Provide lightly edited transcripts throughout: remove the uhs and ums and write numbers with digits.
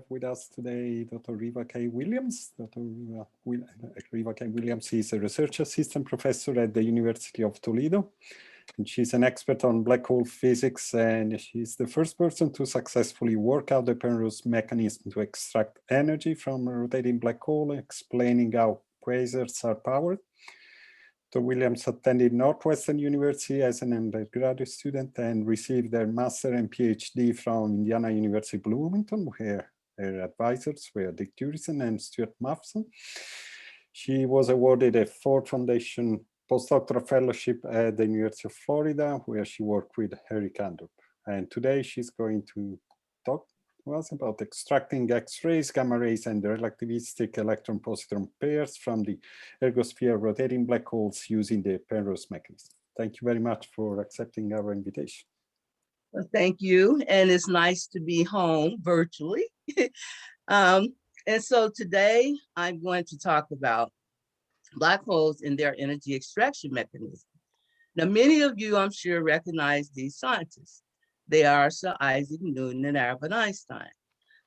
With us today, Dr. Reva K. Williams. Reva K. Williams is a research assistant professor at the University of Toledo. And she's an expert on black hole physics, and she's the first person to successfully work out the Penrose mechanism to extract energy from a rotating black hole, explaining how quasars are powered. Dr. Williams attended Northwestern University as an undergraduate student and received their master and PhD from Indiana University Bloomington, where her advisors were Dick Jurison and Stuart Matheson. She was awarded a Ford Foundation postdoctoral fellowship at the University of Florida, where she worked with Harry Kandrup. And today she's going to talk to us about extracting X-rays, gamma rays, and the relativistic electron-positron pairs from the Ergosphere rotating black holes using the Penrose mechanism. Thank you very much for accepting our invitation. Well, thank you, and it's nice to be home virtually. And so today I'm going to talk about black holes and their energy extraction mechanism. Now, many of you, I'm sure, recognize these scientists. They are Sir Isaac Newton and Albert Einstein.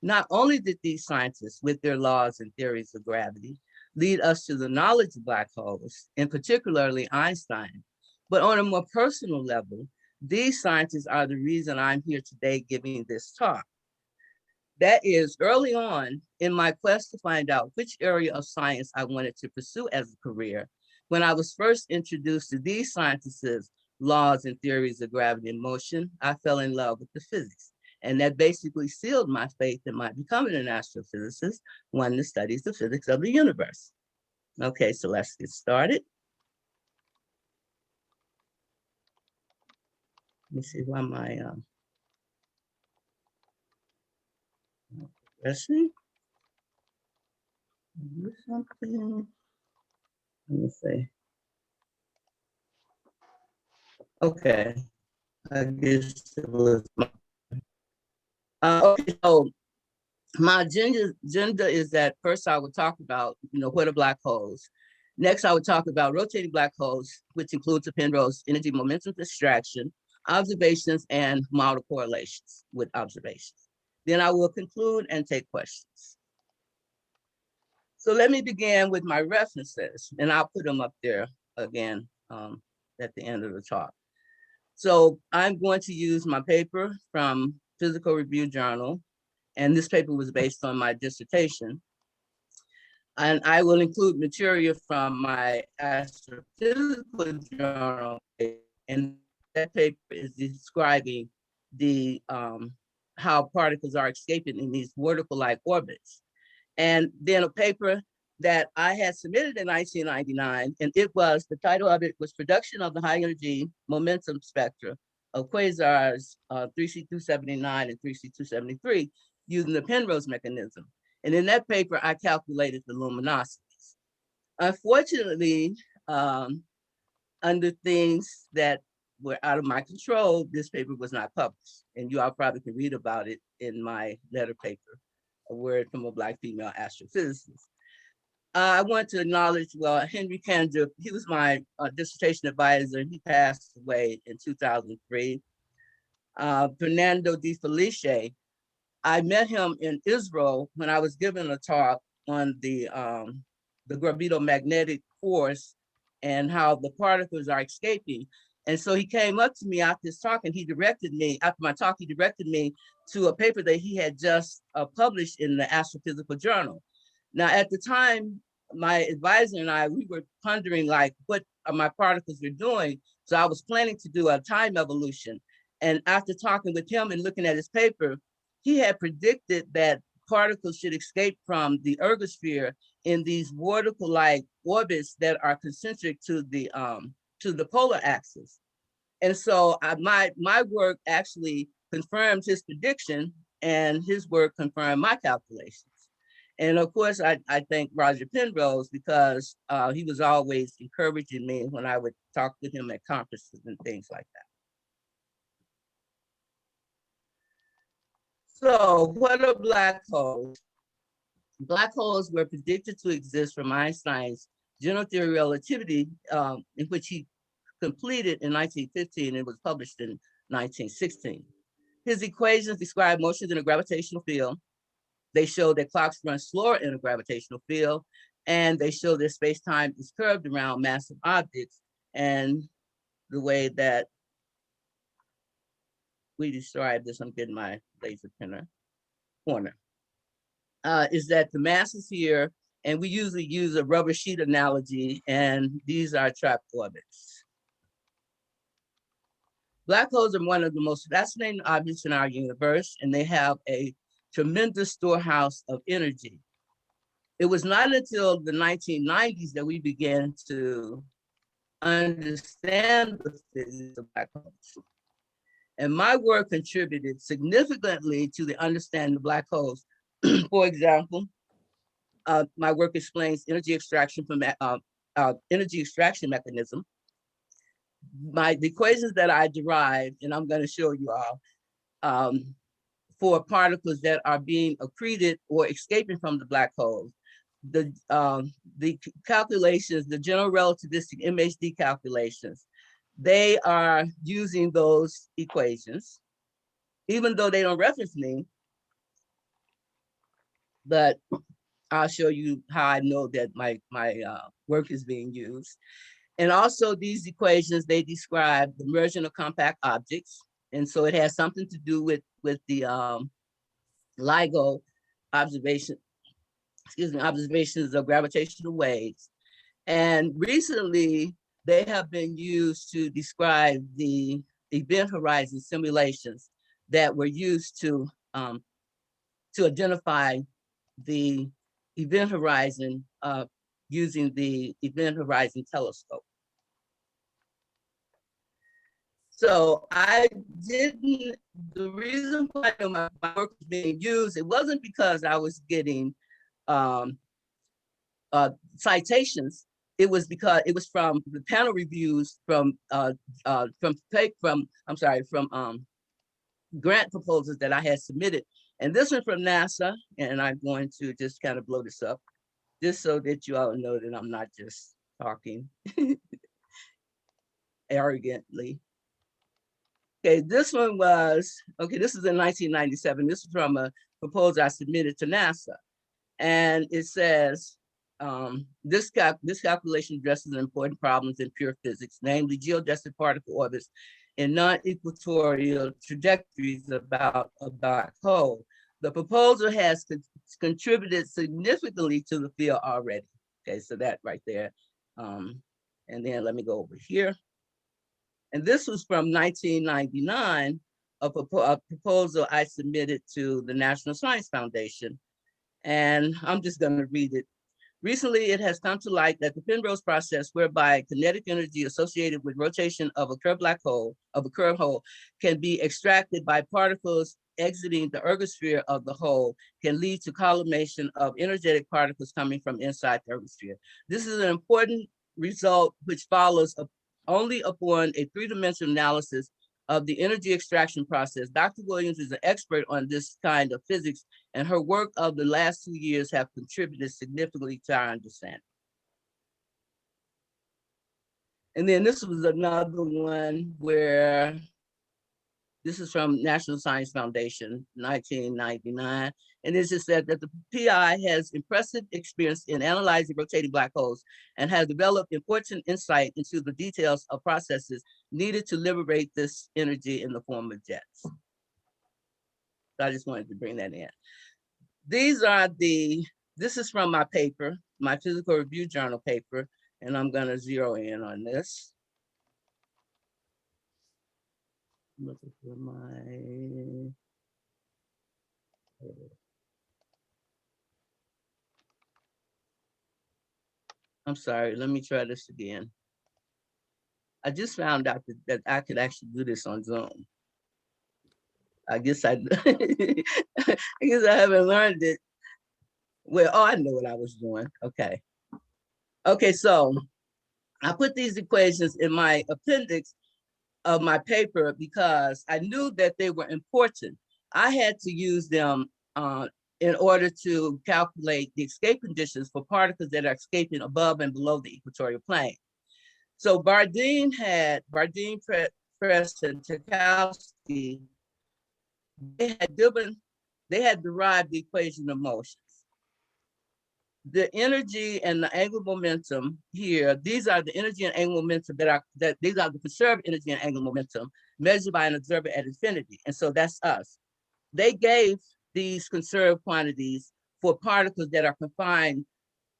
Not only did these scientists, with their laws and theories of gravity, lead us to the knowledge of black holes, and particularly Einstein, but on a more personal level, these scientists are the reason I'm here today giving this talk. That is, early on in my quest to find out which area of science I wanted to pursue as a career, when I was first introduced to these scientists' laws and theories of gravity and motion, I fell in love with the physics. And that basically sealed my faith in my becoming an astrophysicist, one that studies the physics of the universe. Okay, so let's get started. Let me see why my progressing. Something. Let me see. Okay, I guess it was my. Okay, so my agenda is that first I would talk about, what are black holes. Next, I would talk about rotating black holes, which includes the Penrose energy momentum extraction, observations, and model correlations with observations. Then I will conclude and take questions. So let me begin with my references, and I'll put them up there again at the end of the talk. So I'm going to use my paper from Physical Review Journal, and this paper was based on my dissertation. And I will include material from my astrophysical journal, and that paper is describing the how particles are escaping in these vertical-like orbits. And then a paper that I had submitted in 1999, and the title of it was Production of the High Energy Momentum Spectra of Quasars 3C279 and 3C273 using the Penrose mechanism. And in that paper, I calculated the luminosities. Unfortunately, under things that were out of my control, this paper was not published. And you all probably can read about it in my letter paper, A Word from a Black Female Astrophysicist. I want to acknowledge, Henry Kandrup, he was my dissertation advisor. He passed away in 2003. Fernando Di Felice, I met him in Israel when I was giving a talk on the Gravito magnetic force and how the particles are escaping. And so he came up to me after his talk and after my talk, he directed me to a paper that he had just published in the Astrophysical Journal. Now, at the time, my advisor and I, we were pondering like what my particles were doing. So I was planning to do a time evolution. And after talking with him and looking at his paper, he had predicted that particles should escape from the ergosphere in these vertical-like orbits that are concentric to the polar axis. And so my work actually confirmed his prediction, and his work confirmed my calculations. And of course, I thank Roger Penrose because he was always encouraging me when I would talk to him at conferences and things like that. So what are black holes? Black holes were predicted to exist from Einstein's general theory of relativity, in which he completed in 1915 and was published in 1916. His equations describe motions in a gravitational field They show that clocks run slower in a gravitational field, and they show that space-time is curved around massive objects. And the way that we describe this, I'm getting my laser pointer, is that the mass is here, and we usually use a rubber sheet analogy, and these are trapped orbits. Black holes are one of the most fascinating objects in our universe, and they have a tremendous storehouse of energy. It was not until the 1990s that we began to understand the physics of black holes. And my work contributed significantly to the understanding of black holes. For example, my work explains energy extraction from energy extraction mechanism. The equations that I derived, and I'm going to show you all, for particles that are being accreted or escaping from the black holes. The calculations, the general relativistic MHD calculations, they are using those equations, even though they don't reference me, but I'll show you how I know that my work is being used. And also these equations, they describe the merging of compact objects. And so it has something to do with the LIGO observations of gravitational waves. And recently, they have been used to describe the event horizon simulations that were used to identify the event horizon using the Event Horizon Telescope. So the reason why my work was being used, it wasn't because I was getting citations. It was because it was from the panel reviews from grant proposals that I had submitted. And this one from NASA, and I'm going to just kind of blow this up, just so that you all know that I'm not just talking arrogantly. Okay, this one was, this is in 1997. This is from a proposal I submitted to NASA. And it says, this calculation addresses important problems in pure physics, namely geodesic particle orbits in non-equatorial trajectories about a black hole. The proposal has contributed significantly to the field already. Okay, so that right there. And then let me go over here. And this was from 1999, a proposal I submitted to the National Science Foundation. And I'm just going to read it. Recently, it has come to light that the Penrose process, whereby kinetic energy associated with rotation of a curved hole, can be extracted by particles exiting the ergosphere of the hole, can lead to collimation of energetic particles coming from inside the ergosphere. This is an important result which follows only upon a three-dimensional analysis of the energy extraction process. Dr. Williams is an expert on this kind of physics, and her work of the last 2 years have contributed significantly to our understanding. And then this was another one where, this is from National Science Foundation, 1999. And this is said that the PI has impressive experience in analyzing rotating black holes and has developed important insight into the details of processes needed to liberate this energy in the form of jets. So I just wanted to bring that in. This is from my paper, my physical review journal paper, and I'm gonna zero in on this. Looking for my, I'm sorry, let me try this again. I just found out that I could actually do this on Zoom. I guess I haven't learned it. Well, I know what I was doing. Okay. Okay, so I put these equations in my appendix of my paper because I knew that they were important. I had to use them in order to calculate the escape conditions for particles that are escaping above and below the equatorial plane. So Bardeen, Press, and Tarkowski, they had they had derived the equation of motions. The energy and the angular momentum here, these are the energy and angular momentum these are the conserved energy and angular momentum measured by an observer at infinity. And so that's us. They gave these conserved quantities for particles that are confined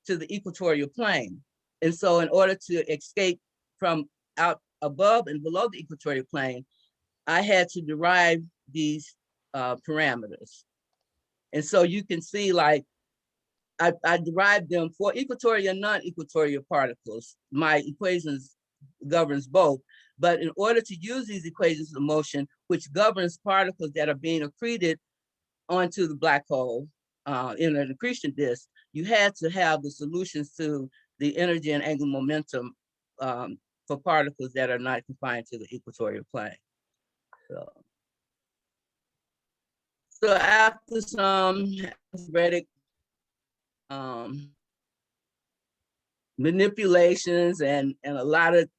to the equatorial plane. And so in order to escape from out above and below the equatorial plane, I had to derive these parameters. And so you can see, like, I derived them for equatorial and non-equatorial particles. My equations governs both, but in order to use these equations of motion, which governs particles that are being accreted onto the black hole in an accretion disk, you had to have the solutions to the energy and angular momentum for particles that are not confined to the equatorial plane. So after some algebraic manipulations and a lot of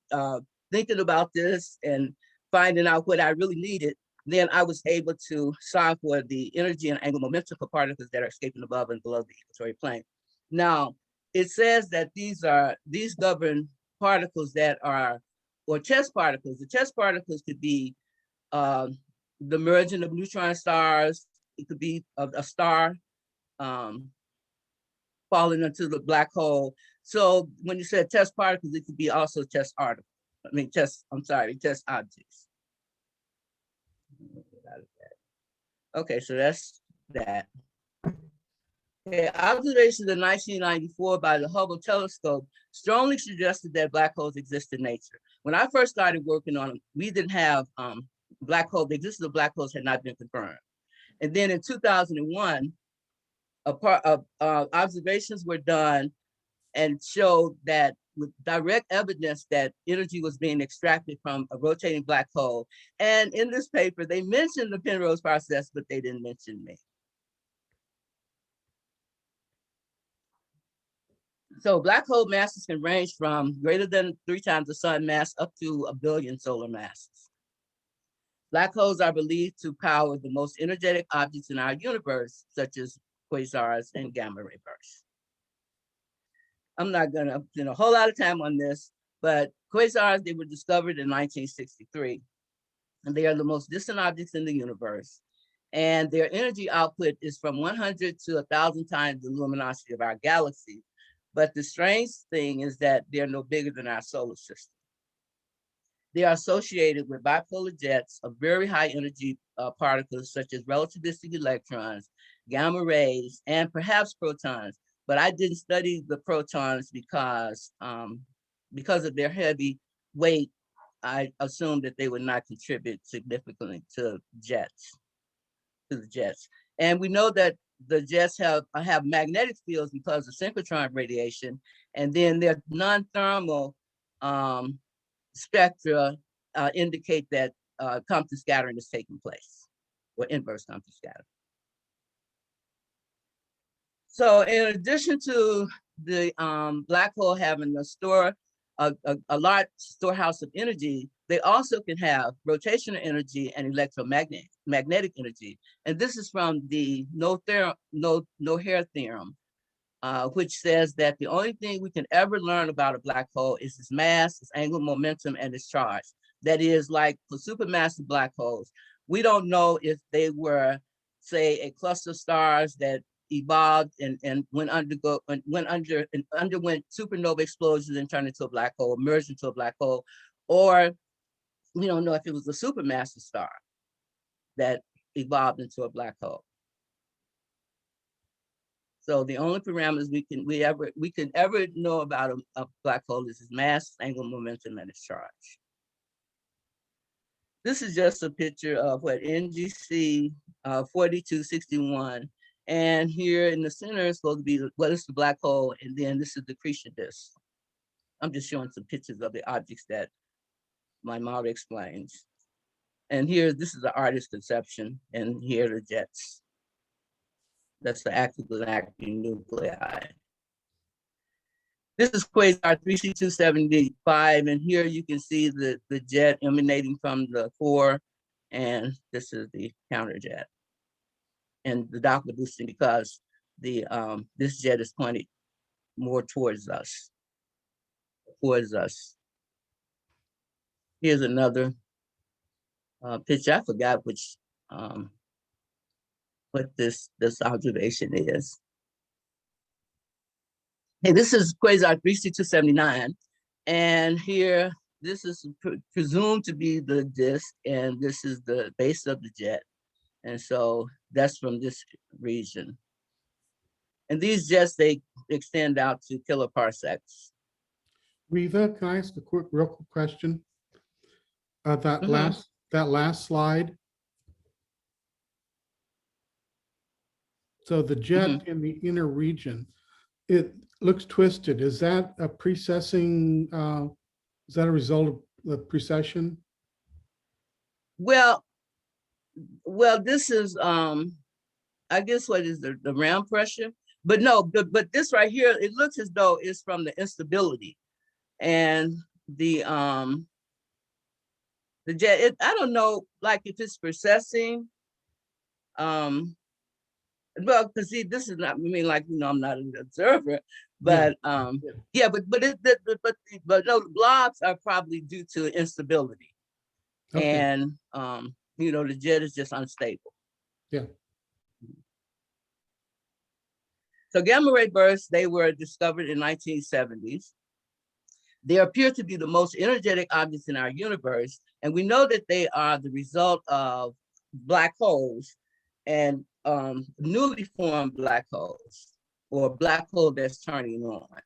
thinking about this and finding out what I really needed, then I was able to solve for the energy and angular momentum for particles that are escaping above and below the equatorial plane. Now, it says that these govern particles that are, or chess particles. The chess particles could be the merging of neutron stars. It could be a star falling into the black hole. So when you said test particles, it could be also test objects. Okay, so that's that. Okay, observations in 1994 by the Hubble telescope strongly suggested that black holes exist in nature. When I first started working on them, we didn't have black hole. The existence of black holes had not been confirmed. And then in 2001, observations were done and showed that with direct evidence that energy was being extracted from a rotating black hole. And in this paper, they mentioned the Penrose process, but they didn't mention me. So black hole masses can range from greater than 3 times the sun mass up to 1 billion solar masses. Black holes are believed to power the most energetic objects in our universe, such as quasars and gamma ray bursts. I'm not gonna spend a whole lot of time on this, but quasars, they were discovered in 1963, and they are the most distant objects in the universe. And their energy output is from 100 to 1,000 times the luminosity of our galaxy. But the strange thing is that they're no bigger than our solar system. They are associated with bipolar jets of very high energy particles, such as relativistic electrons, gamma rays, and perhaps protons. But I didn't study the protons because of their heavy weight. I assumed that they would not contribute significantly to the jets. And we know that the jets have magnetic fields because of synchrotron radiation, and then their non-thermal spectra indicate that Compton scattering is taking place, or inverse Compton scattering. So in addition to the black hole having a large storehouse of energy, they also can have rotational energy and electromagnetic energy. And this is from the no-hair theorem, which says that the only thing we can ever learn about a black hole is its mass, its angular momentum, and its charge. That is, like for supermassive black holes, we don't know if they were, say, a cluster of stars that evolved and underwent supernova explosions and turned into a black hole, merged into a black hole, or we don't know if it was a supermassive star that evolved into a black hole. So the only parameters we can ever know about a black hole is its mass, angular momentum, and its charge. This is just a picture of what NGC 4261. And here in the center is supposed to be what is the black hole, and then this is the accretion disk. I'm just showing some pictures of the objects that my model explains. And here, this is the artist's conception, and here are the jets. That's the active and acting nuclei. This is quasar 3C275, and here you can see the jet emanating from the core, and this is the counter jet. and the Doppler boosting because the this jet is pointed more towards us. Here's another picture. I forgot which what this observation is. Hey, this is Quasar 36279, and here this is presumed to be the disk, and this is the base of the jet, and so that's from this region. And these jets, they extend out to kiloparsecs. Reva, can I ask a real quick question? That last slide. So the jet in the inner region, it looks twisted. Is that a precessing? Is that a result of the precession? Well, this is I guess what is the ram pressure? But no, but this right here, it looks as though it's from the instability, and the jet. I don't know, like if it's precessing. Well, because see, this is not. I mean, like, you know, I'm not an observer, but yeah, but no, the blobs are probably due to instability, and you know, the jet is just unstable. Yeah. So gamma ray bursts, they were discovered in 1970s. They appear to be the most energetic objects in our universe, and we know that they are the result of black holes and newly formed black holes, or black hole that's turning on.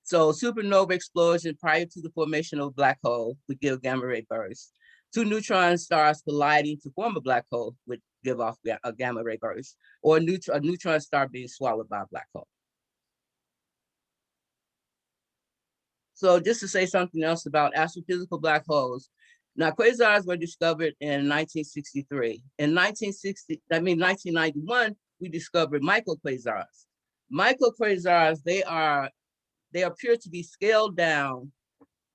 So supernova explosion prior to the formation of a black hole would give gamma ray bursts. Two neutron stars colliding to form a black hole would give off a gamma ray burst, or a neutron star being swallowed by a black hole. So just to say something else about astrophysical black holes, now quasars were discovered in 1963. In 1991, we discovered microquasars. Microquasars, they appear to be scaled down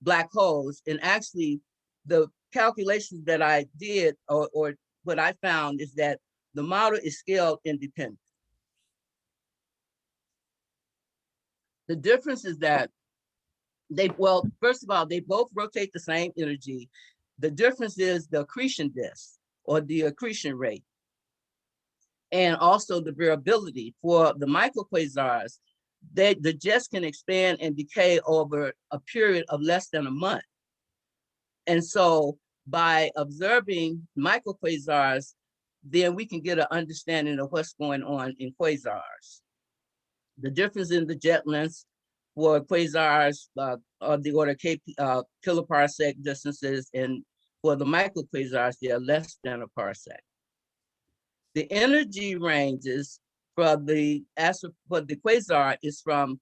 black holes, and actually the calculations that I did, or what I found, is that the model is scale independent. The difference is that first of all, they both rotate the same energy. The difference is the accretion disk, or the accretion rate, and also the variability. For the microquasars, the jets can expand and decay over a period of less than a month. And so by observing microquasars, then we can get an understanding of what's going on in quasars. The difference in the jet lengths for quasars are the order kiloparsec distances, and for the microquasars, they are less than a parsec. The energy ranges for the quasar is from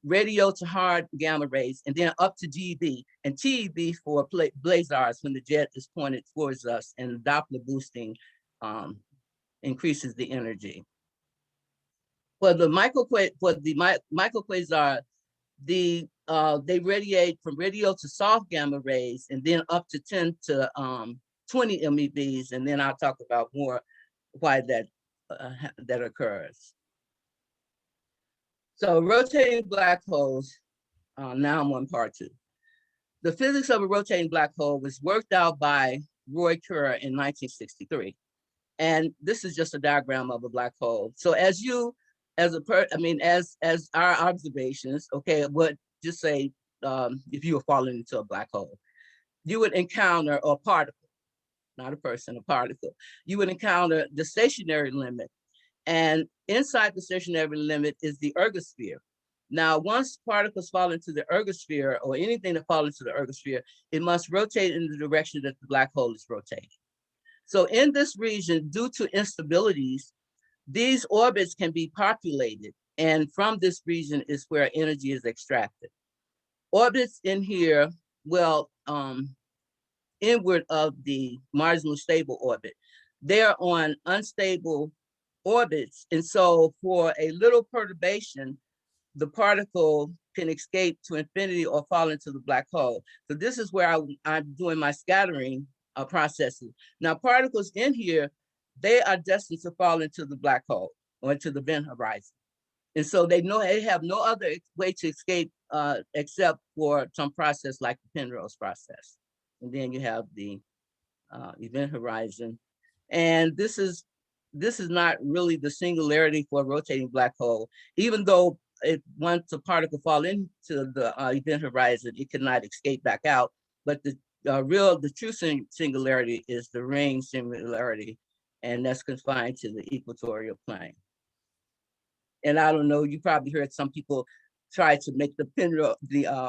radio to hard gamma rays, and then up to GeV, and TeV for blazars when the jet is pointed towards us, and Doppler boosting increases the energy. For the microquasar, they radiate from radio to soft gamma rays, and then up to 10 to 20 MeVs, and then I'll talk about more why that occurs. So rotating black holes, now I'm on part 2. The physics of a rotating black hole was worked out by Roy Kerr in 1963. And this is just a diagram of a black hole. So as our observations, okay, just say if you were falling into a black hole, you would encounter a particle, not a person, a particle. You would encounter the stationary limit. And inside the stationary limit is the ergosphere. Now, once particles fall into the ergosphere, or anything that falls into the ergosphere, it must rotate in the direction that the black hole is rotating. So in this region, due to instabilities, these orbits can be populated. And from this region is where energy is extracted. Orbits in here, inward of the marginal stable orbit, they're on unstable orbits. And so for a little perturbation, the particle can escape to infinity or fall into the black hole. So this is where I'm doing my scattering processes. Now particles in here, they are destined to fall into the black hole or into the event horizon. And so they have no other way to escape except for some process like the Penrose process. And then you have the event horizon. And this is not really the singularity for a rotating black hole, even though once a particle fall into the event horizon, it cannot escape back out. But the true singularity is the ring singularity, and that's confined to the equatorial plane. And I don't know, you probably heard some people try to make the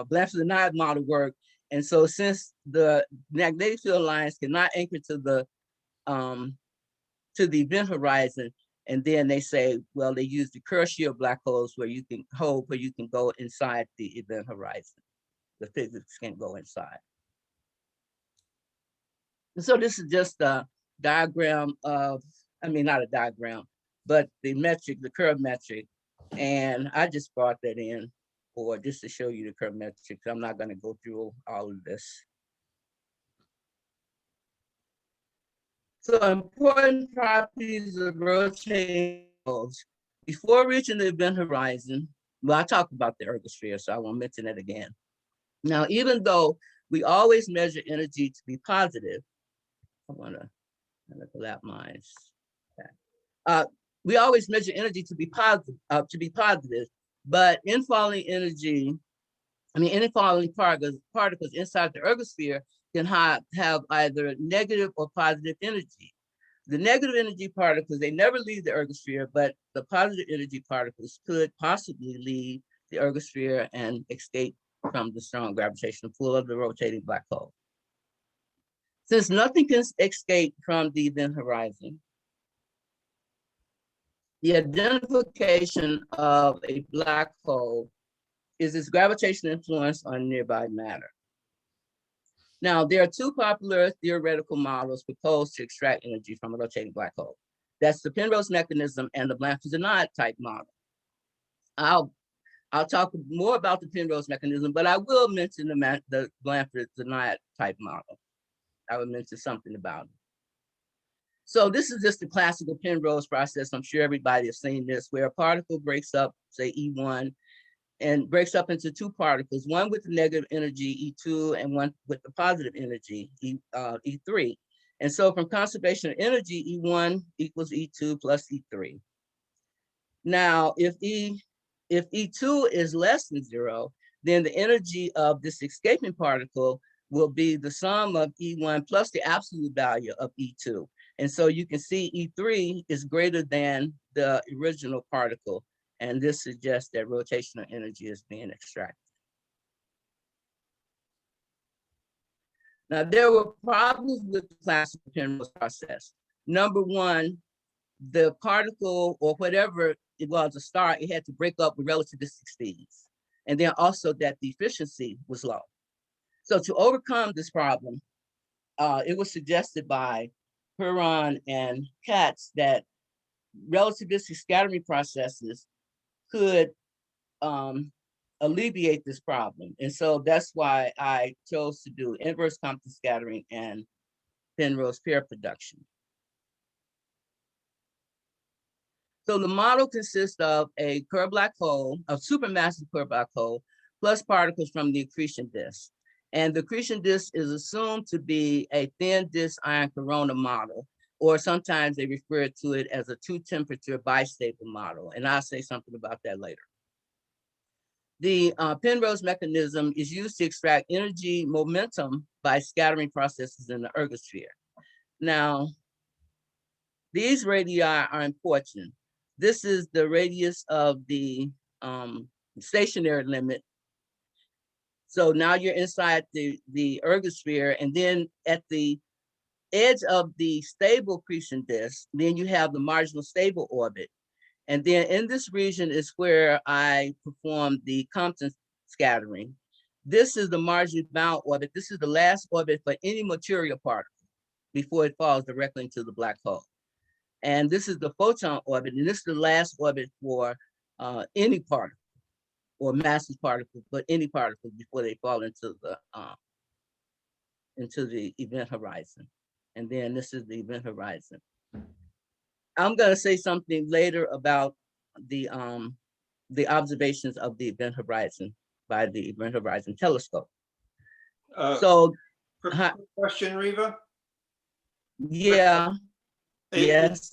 Blanford-Denied model work. And so since the magnetic field lines cannot anchor to the event horizon, and then they say, well, they use the Kerr-Shield black holes where you can go inside the event horizon. The physics can go inside. And so this is just a diagram of, not a diagram, but the metric, the curve metric. And I just brought that in for just to show you the curve metric. I'm not going to go through all of this. So important properties of rotating holes. Before reaching the event horizon, well, I talked about the ergosphere, so I won't mention it again. Now, even though we always measure energy to be positive, I want to collapse mine. We always measure energy to be positive, but infalling energy, infalling particles inside the ergosphere can have either negative or positive energy. The negative energy particles, they never leave the ergosphere, but the positive energy particles could possibly leave the ergosphere and escape from the strong gravitational pull of the rotating black hole. Since nothing can escape from the event horizon, the identification of a black hole is its gravitational influence on nearby matter. Now, there are two popular theoretical models proposed to extract energy from a rotating black hole. That's the Penrose Mechanism and the Blanford-Denied type model. I'll talk more about the Penrose Mechanism, but I will mention the Blanford-Denied type model. I will mention something about it. So this is just the classical Penrose process. I'm sure everybody has seen this, where a particle breaks up, say E1, and breaks up into two particles, one with the negative energy, E2, and one with the positive energy, E3. And so from conservation of energy, E1 equals E2 plus E3. Now, if E2 is less than 0, then the energy of this escaping particle will be the sum of E1 plus the absolute value of E2. And so you can see E3 is greater than the original particle. And this suggests that rotational energy is being extracted. Now, there were problems with the classical Penrose process. Number one, the particle or whatever it was, a star, it had to break up with relativistic speeds. And then also that the efficiency was low. So to overcome this problem, it was suggested by Perron and Katz that relativistic scattering processes could alleviate this problem. And so that's why I chose to do inverse Compton scattering and Penrose pair production. So the model consists of a Kerr black hole, a supermassive Kerr black hole, plus particles from the accretion disk. And the accretion disk is assumed to be a thin disk ion corona model, or sometimes they refer to it as a 2-temperature bistable model. And I'll say something about that later. The Penrose mechanism is used to extract energy momentum by scattering processes in the ergosphere. Now, these radii are important. This is the radius of the stationary limit. So now you're inside the ergosphere, and then at the edge of the stable accretion disk, then you have the marginal stable orbit. And then in this region is where I performed the Compton scattering. This is the marginally bound orbit. This is the last orbit for any material particle before it falls directly into the black hole. And this is the photon orbit, and this is the last orbit for any particle or massive particle, but any particle before they fall into the event horizon. And then this is the event horizon. I'm going to say something later about the observations of the event horizon by the Event Horizon Telescope. So, question, Reva? yeah, yes.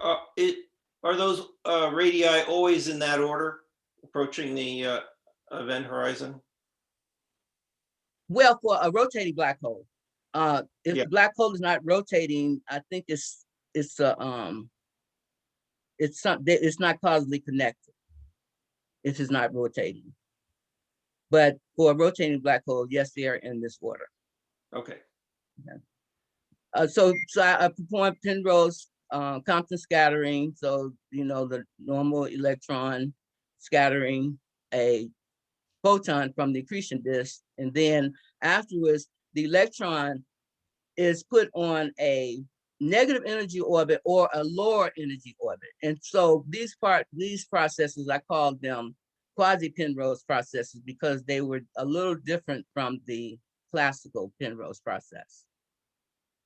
Are those radii always in that order, approaching the event horizon? Well, for a rotating black hole, if Yeah. the black hole is not rotating, I think it's not causally connected if it's not rotating. But for a rotating black hole, yes, they are in this order. Okay. So I performed Penrose Compton scattering. So, the normal electron scattering a photon from the accretion disk. And then afterwards, the electron is put on a negative energy orbit or a lower energy orbit. And so these processes, I call them quasi-Penrose processes because they were a little different from the classical Penrose process,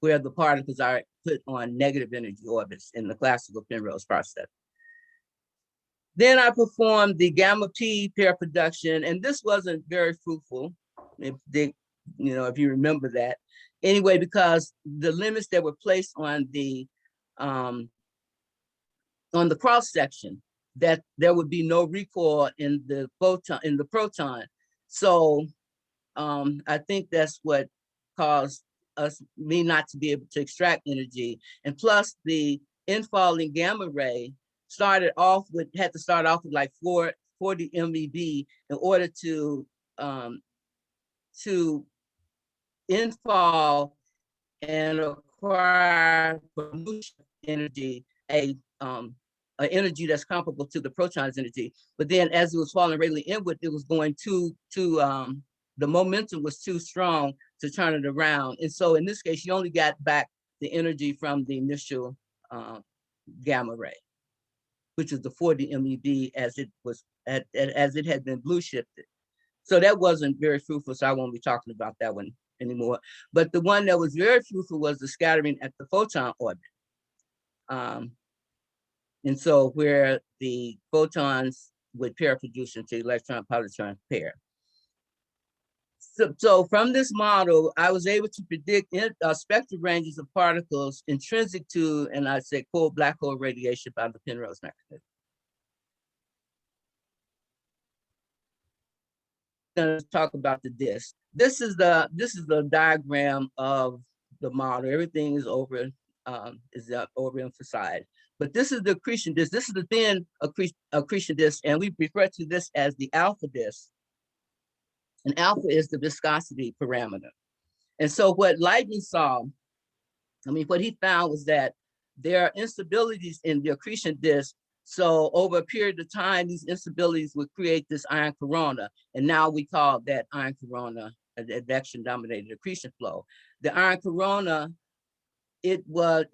where the particles are put on negative energy orbits in the classical Penrose process. Then I performed the gamma P pair production, and this wasn't very fruitful, if you remember that. Anyway, because the limits that were placed on the cross section, that there would be no recoil in the proton. So I think that's what caused me not to be able to extract energy. And plus the infalling gamma ray had to start off with like 40 MeV in order to infall and acquire energy, an energy that's comparable to the proton's energy. But then as it was falling radially inward, it was going the momentum was too strong to turn it around. And so in this case, you only got back the energy from the initial gamma ray, which is the 40 MeV as it had been blue shifted. So that wasn't very fruitful, so I won't be talking about that one anymore. But the one that was very fruitful was the scattering at the photon orbit. And so where the photons would pair produce into electron-positron pair. So from this model, I was able to predict spectral ranges of particles intrinsic to, and I say, cold black hole radiation by the Penrose mechanism. Going to talk about the disk. This is the diagram of the model. Everything is overemphasized. But this is the accretion disk. This is the thin accretion disk, and we refer to this as the alpha disk. And alpha is the viscosity parameter. And so what Leibniz saw, what he found was that there are instabilities in the accretion disk. So over a period of time, these instabilities would create this ion corona. And now we call that ion corona an advection-dominated accretion flow. The ion corona, it was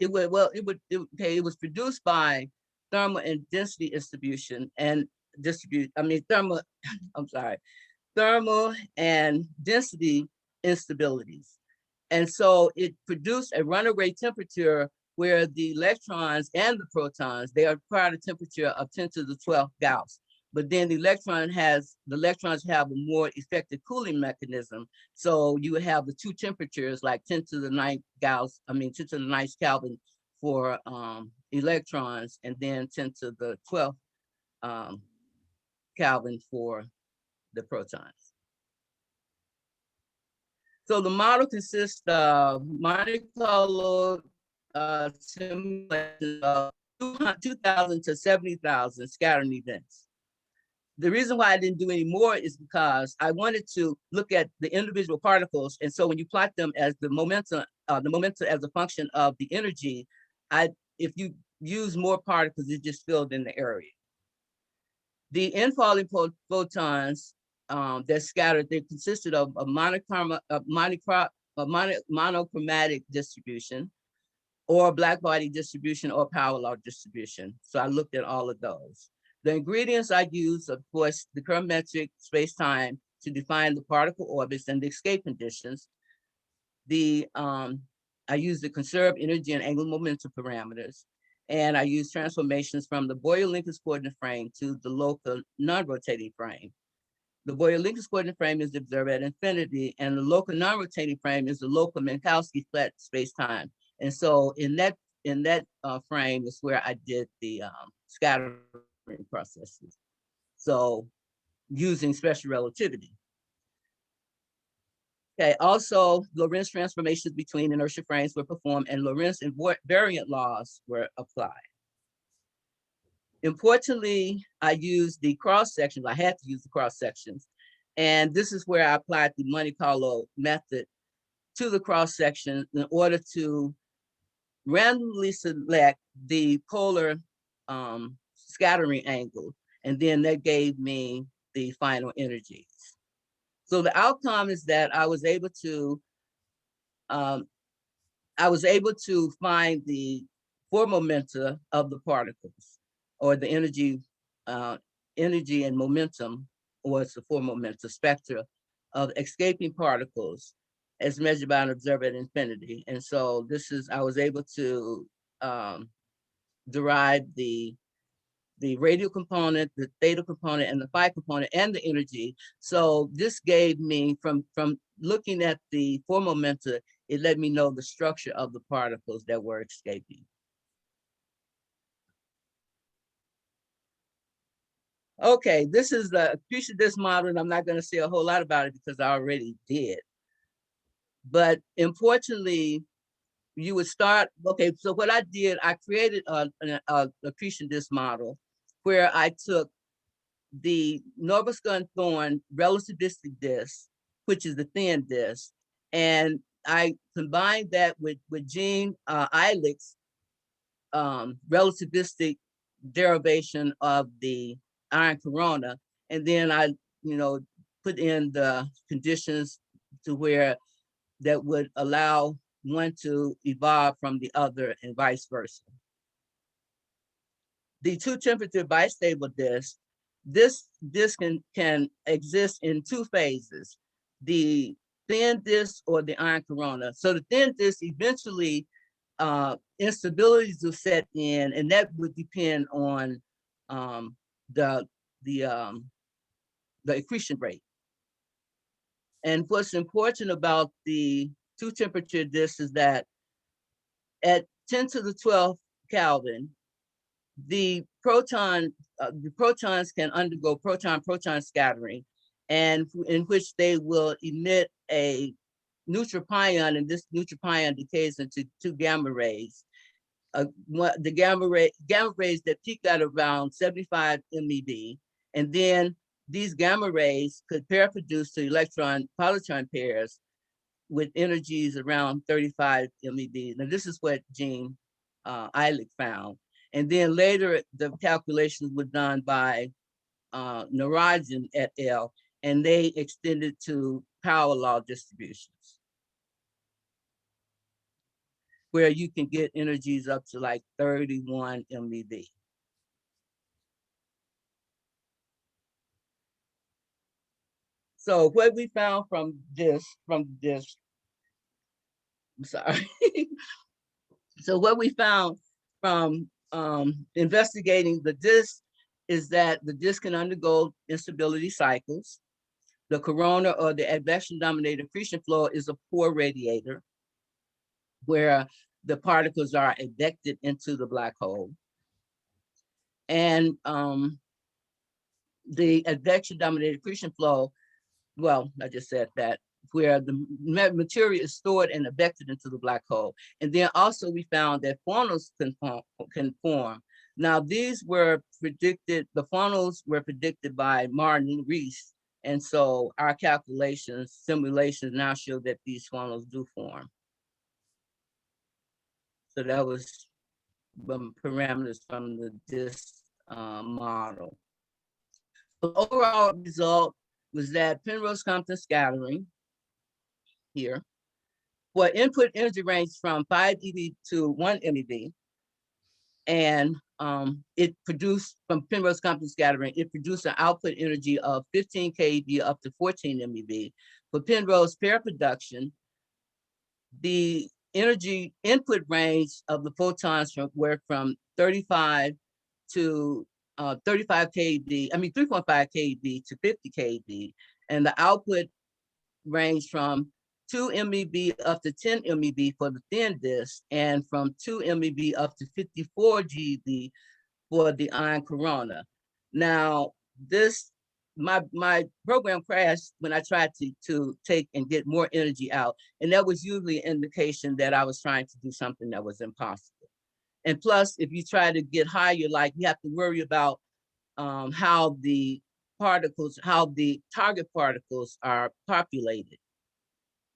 produced by thermal and density distribution and thermal and density instabilities. And so it produced a runaway temperature where the electrons and the protons, they require a temperature of 10 to the 12th Gauss. But then the electrons have a more effective cooling mechanism. So you would have the two temperatures, like 10 to the 9th Gauss, 10 to the 9th Kelvin for electrons, and then 10 to the 12th Kelvin for the protons. So the model consists of Monte Carlo simulation of 2,000 to 70,000 scattering events. The reason why I didn't do any more is because I wanted to look at the individual particles. And so when you plot them as the momentum as a function of the energy, if you use more particles, it just filled in the area. The infalling photons that scattered, they consisted of a monochromatic distribution, or black body distribution, or power law distribution. So I looked at all of those. The ingredients I used, of course, the parametric space-time to define the particle orbits and the escape conditions, the I use the conserved energy and angular momentum parameters. And I use transformations from the Boyer-Lincoln coordinate frame to the local non-rotating frame. The Boyer-Lincoln coordinate frame is the observer at infinity, and the local non-rotating frame is the local Minkowski flat space-time. And so in that frame is where I did the scattering processes. So using special relativity. Okay, also Lorentz transformations between inertia frames were performed and Lorentz invariant laws were applied. Importantly, I used the cross sections. I had to use the cross sections. And this is where I applied the Monte Carlo method to the cross section in order to randomly select the polar scattering angle. And then that gave me the final energies. So the outcome is that I was able to find the four momenta of the particles, or the energy and momentum, or it's the four momenta spectra of escaping particles as measured by an observer at infinity. And so I was able to derive the radial component, the theta component, and the phi component, and the energy. So this gave me, from looking at the four momenta, it let me know the structure of the particles that were escaping. Okay, this is the accretion disk model, and I'm not going to say a whole lot about it because I already did. But importantly, you would start, okay, so what I did, I created an accretion disk model where I took the Norbisco and Thorne relativistic disk, which is the thin disk, and I combined that with Jean Eilich's relativistic derivation of the iron corona, and then I, put in the conditions to where that would allow one to evolve from the other and vice versa. The two temperature bistable disk, this can exist in two phases, the thin disk or the iron corona. So the thin disk, eventually instabilities will set in, and that would depend on the accretion rate. And what's important about the two temperature disk is that at 10 to the 12th Kelvin, the protons can undergo proton-proton scattering, and in which they will emit a neutral pion, and this neutral pion decays into two gamma rays. The gamma rays that peak at around 75 MeV, and then these gamma rays could pair produce to electron-positron pairs with energies around 35 MeV. Now this is what Jean Eilich found. And then later, the calculations were done by Narayan et al., and they extended to power law distributions, where you can get energies up to like 31 MeV. So what we found from this, I'm sorry. So what we found from investigating the disk is that the disk can undergo instability cycles. The corona, or the advection-dominated accretion flow, is a poor radiator where the particles are ejected into the black hole. And the advection-dominated accretion flow, well, I just said that, where the material is stored and ejected into the black hole. And then also we found that funnels can form. Now these were predicted, the funnels were predicted by Martin Rees. And so our simulations now show that these funnels do form. So that was the parameters from the disk model. The overall result was that Penrose Compton scattering here, for input energy range from 5 eV to 1 MeV, and it produced, from Penrose Compton scattering, it produced an output energy of 15 keV up to 14 MeV. For Penrose pair production, the energy input range of the photons were from 35 to 35 keV, 3.5 keV to 50 keV, and the output range from 2 MeV up to 10 MeV for the thin disk, and from 2 MeV up to 54 GeV for the ion corona. Now, my program crashed when I tried to take and get more energy out, and that was usually an indication that I was trying to do something that was impossible. And plus, if you try to get higher, you have to worry about how the target particles are populated.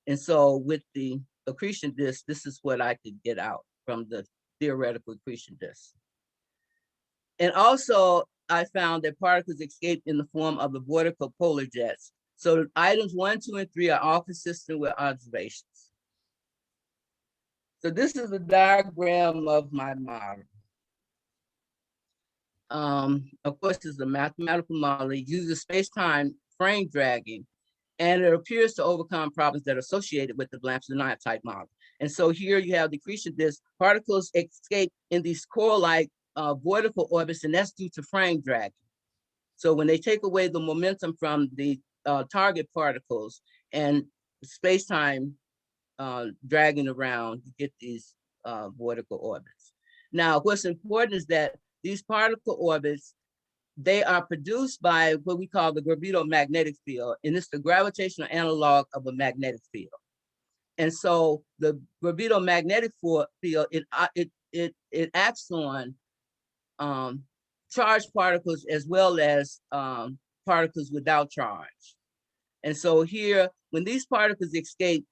And so with the accretion disk, this is what I could get out from the theoretical accretion disk. And also, I found that particles escape in the form of the vortical polar jets. So items 1, 2, and 3 are all consistent with observations. So this is a diagram of my model. Of course, this is a mathematical model. It uses space-time frame dragging, and it appears to overcome problems that are associated with the Blampson type model. And so here you have the accretion disk. Particles escape in these core-like vortical orbits, and that's due to frame dragging. So when they take away the momentum from the target particles and space-time dragging around, you get these vortical orbits. Now, what's important is that these particle orbits, they are produced by what we call the Gravito magnetic field, and it's the gravitational analog of a magnetic field. And so the Gravito magnetic field, it acts on charged particles as well as particles without charge. And so here, when these particles escape,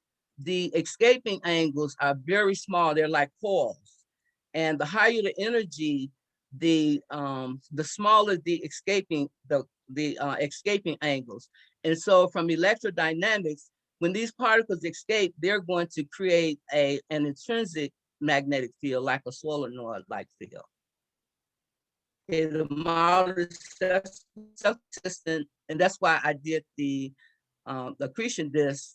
the escaping angles are very small. They're like coils. And the higher the energy, the smaller the escaping angles. And so from electrodynamics, when these particles escape, they're going to create an intrinsic magnetic field, like a solenoid-like field. Okay, the model is self-consistent, and that's why I did the accretion disk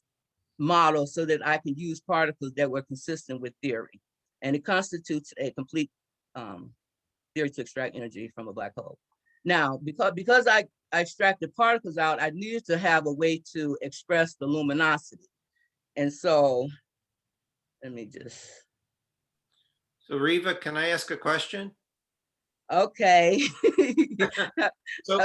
model, so that I can use particles that were consistent with theory. And it constitutes a complete theory to extract energy from a black hole. Now, because I extracted particles out, I needed to have a way to express the luminosity. And so, let me just. So Reva, can I ask a question? Okay. So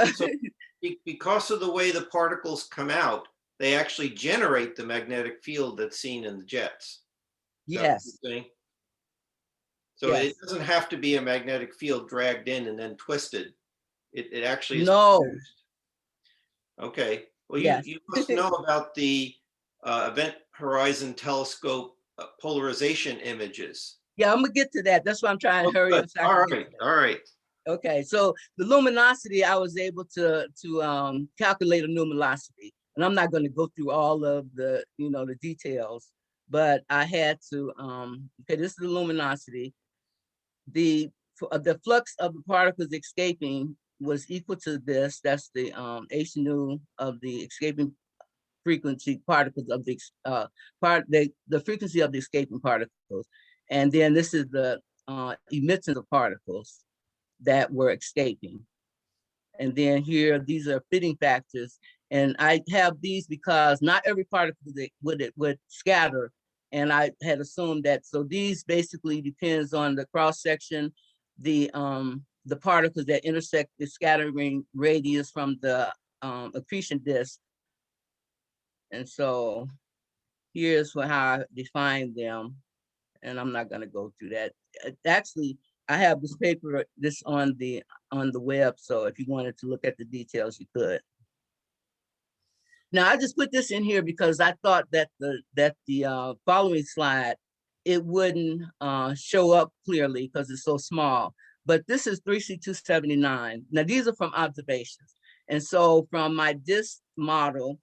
because of the way the particles come out, they actually generate the magnetic field that's seen in the jets. Yes. So yes. It doesn't have to be a magnetic field dragged in and then twisted. It actually is produced. Okay. Well, yes. you must know about the Event Horizon Telescope polarization images. Yeah, I'm gonna get to that. That's why I'm trying to hurry up. So all right. Okay, so the luminosity, I was able to calculate a luminosity, and I'm not going to go through all of the the details, but I had to. Okay, this is the luminosity. The flux of the particles escaping was equal to this. That's the h nu of the escaping frequency particles of the the frequency of the escaping particles, and then this is the emittance of particles that were escaping. And then here, these are fitting factors. And I have these because not every particle would scatter. And I had assumed that, so these basically depends on the cross section, the particles that intersect the scattering radius from the accretion disk. And so here's how I define them. And I'm not gonna go through that. Actually, I have this paper, on the web, so if you wanted to look at the details, you could. Now, I just put this in here because I thought that the following slide, it wouldn't show up clearly because it's so small. But this is 3C279. Now, these are from observations. And so from my disk model,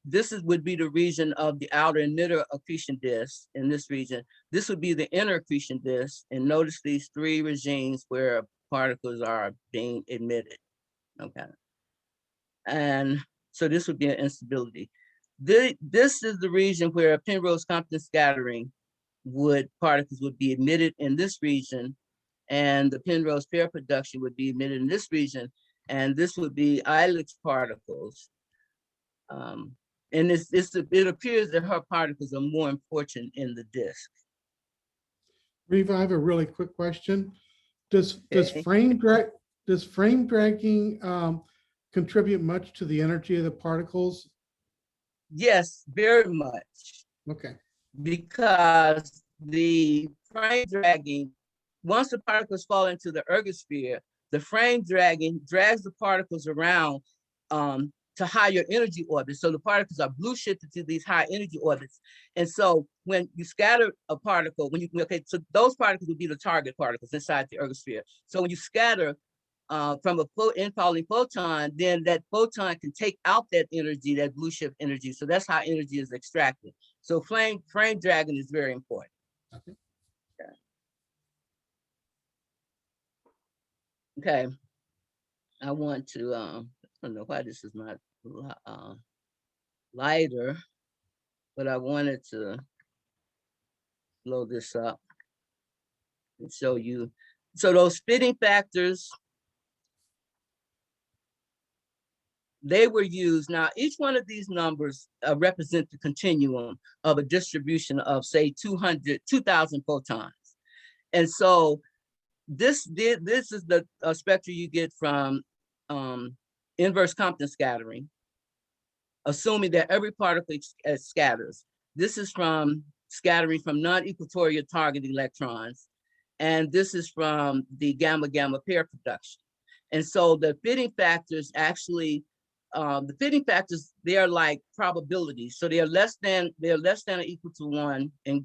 this would be the region of the outer emitter accretion disk in this region. This would be the inner accretion disk. And notice these three regimes where particles are being emitted. Okay. And so this would be an instability. This is the region where Penrose Compton scattering particles would be emitted in this region, and the Penrose pair production would be emitted in this region, and this would be Ilix particles. And it appears that her particles are more important in the disk. Reva, I have a really quick question. Does frame dragging contribute much to the energy of the particles? Yes, very much. Okay. Because the frame dragging, once the particles fall into the ergosphere, the frame dragging drags the particles around to higher energy orbits. So the particles are blue shifted to these high energy orbits. And so when you scatter a particle, so those particles would be the target particles inside the ergosphere. So when you scatter from a infalling photon, then that photon can take out that energy, that blue shift energy. So that's how energy is extracted. So frame dragging is very important. Okay. Okay. I want to, I don't know why this is not lighter, but I wanted to blow this up and show you. So those fitting factors, they were used. Now, each one of these numbers represent the continuum of a distribution of, say, 2,000 photons. And so this is the spectrum you get from inverse Compton scattering, assuming that every particle scatters. This is from scattering from non-equatorial target electrons. And this is from the gamma-gamma pair production. And so the fitting factors actually, they are like probabilities. So they are less than or equal to 1 and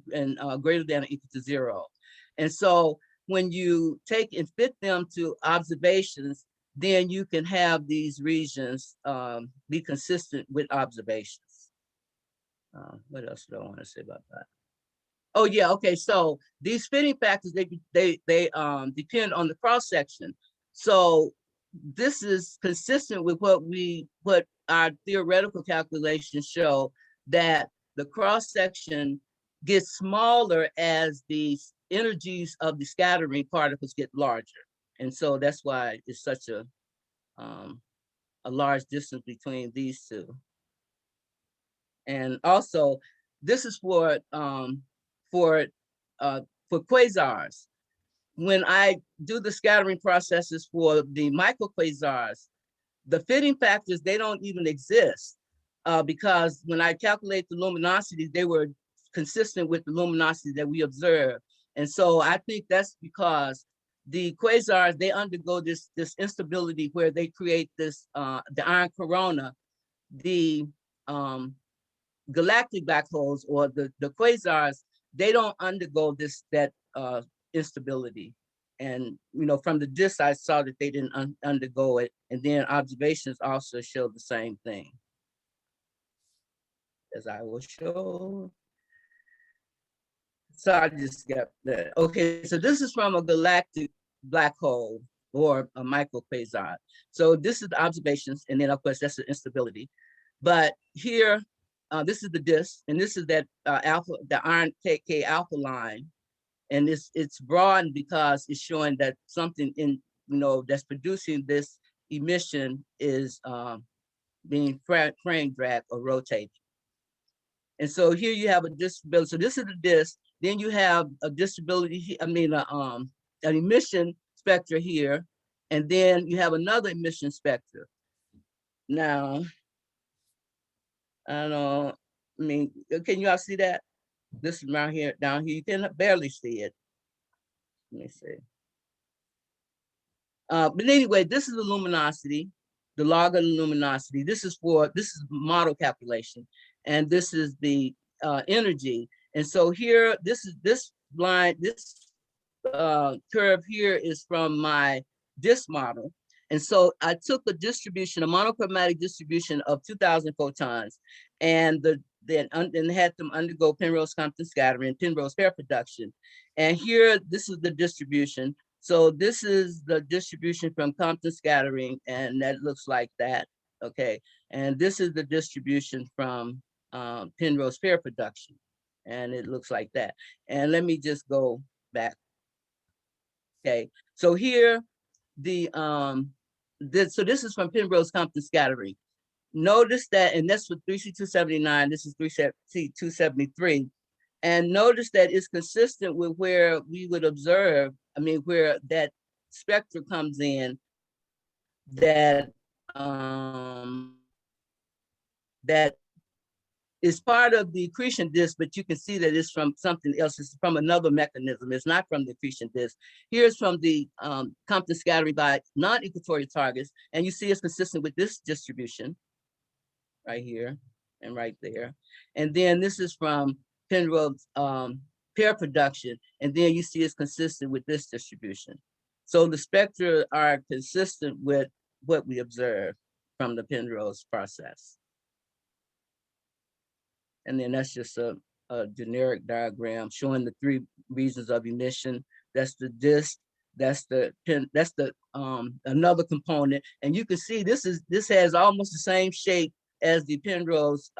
greater than or equal to 0. And so when you take and fit them to observations, then you can have these regions be consistent with observations. What else do I want to say about that? Oh yeah, okay. So these fitting factors, they depend on the cross section. So this is consistent with what our theoretical calculations show, that the cross section gets smaller as the energies of the scattering particles get larger. And so that's why it's such a large distance between these two. And also, this is for quasars. When I do the scattering processes for the microquasars, the fitting factors, they don't even exist because when I calculate the luminosity, they were consistent with the luminosity that we observe. And so I think that's because the quasars, they undergo this instability where they create this, the iron corona. The galactic black holes or the quasars, they don't undergo that instability. And from the disk, I saw that they didn't undergo it. And then observations also show the same thing, as I will show. So I just got that. Okay, so this is from a galactic black hole or a microquasar. So this is the observations, and then of course that's the instability. But here, this is the disk, and this is that the iron K alpha line, and it's broadened because it's showing that something in that's producing this emission is being frame dragged or rotated. And so here you have a disability. So this is the disk. Then you have a disability. An emission spectra here, and then you have another emission spectra. Now, I don't know. Can you all see that? This is down here. You can barely see it. Let me see. But anyway, this is the luminosity, the log of the luminosity. This is model calculation, and this is the energy. And so here, this curve here is from my disk model. And so I took a monochromatic distribution of 2,000 photons, and then had them undergo Penrose Compton scattering, Penrose pair production. And here, this is the distribution. So this is the distribution from Compton scattering, and that looks like that, okay? And this is the distribution from Penrose pair production. And it looks like that. And let me just go back. Okay, so here, so this is from Penrose Compton scattering. Notice that, and that's for 3C279, this is 3C273. And notice that it's consistent with where we would observe, where that spectra comes in, that that is part of the accretion disk, but you can see that it's from something else. It's from another mechanism. It's not from the accretion disk. Here's from the Compton scattering by non-equatorial targets, and you see it's consistent with this distribution right here and right there. And then this is from Penrose pair production, and then you see it's consistent with this distribution. So the spectra are consistent with what we observe from the Penrose process. And then that's just a generic diagram showing the three regions of emission. That's the disk, that's the another component. And you can see this has almost the same shape as the Penrose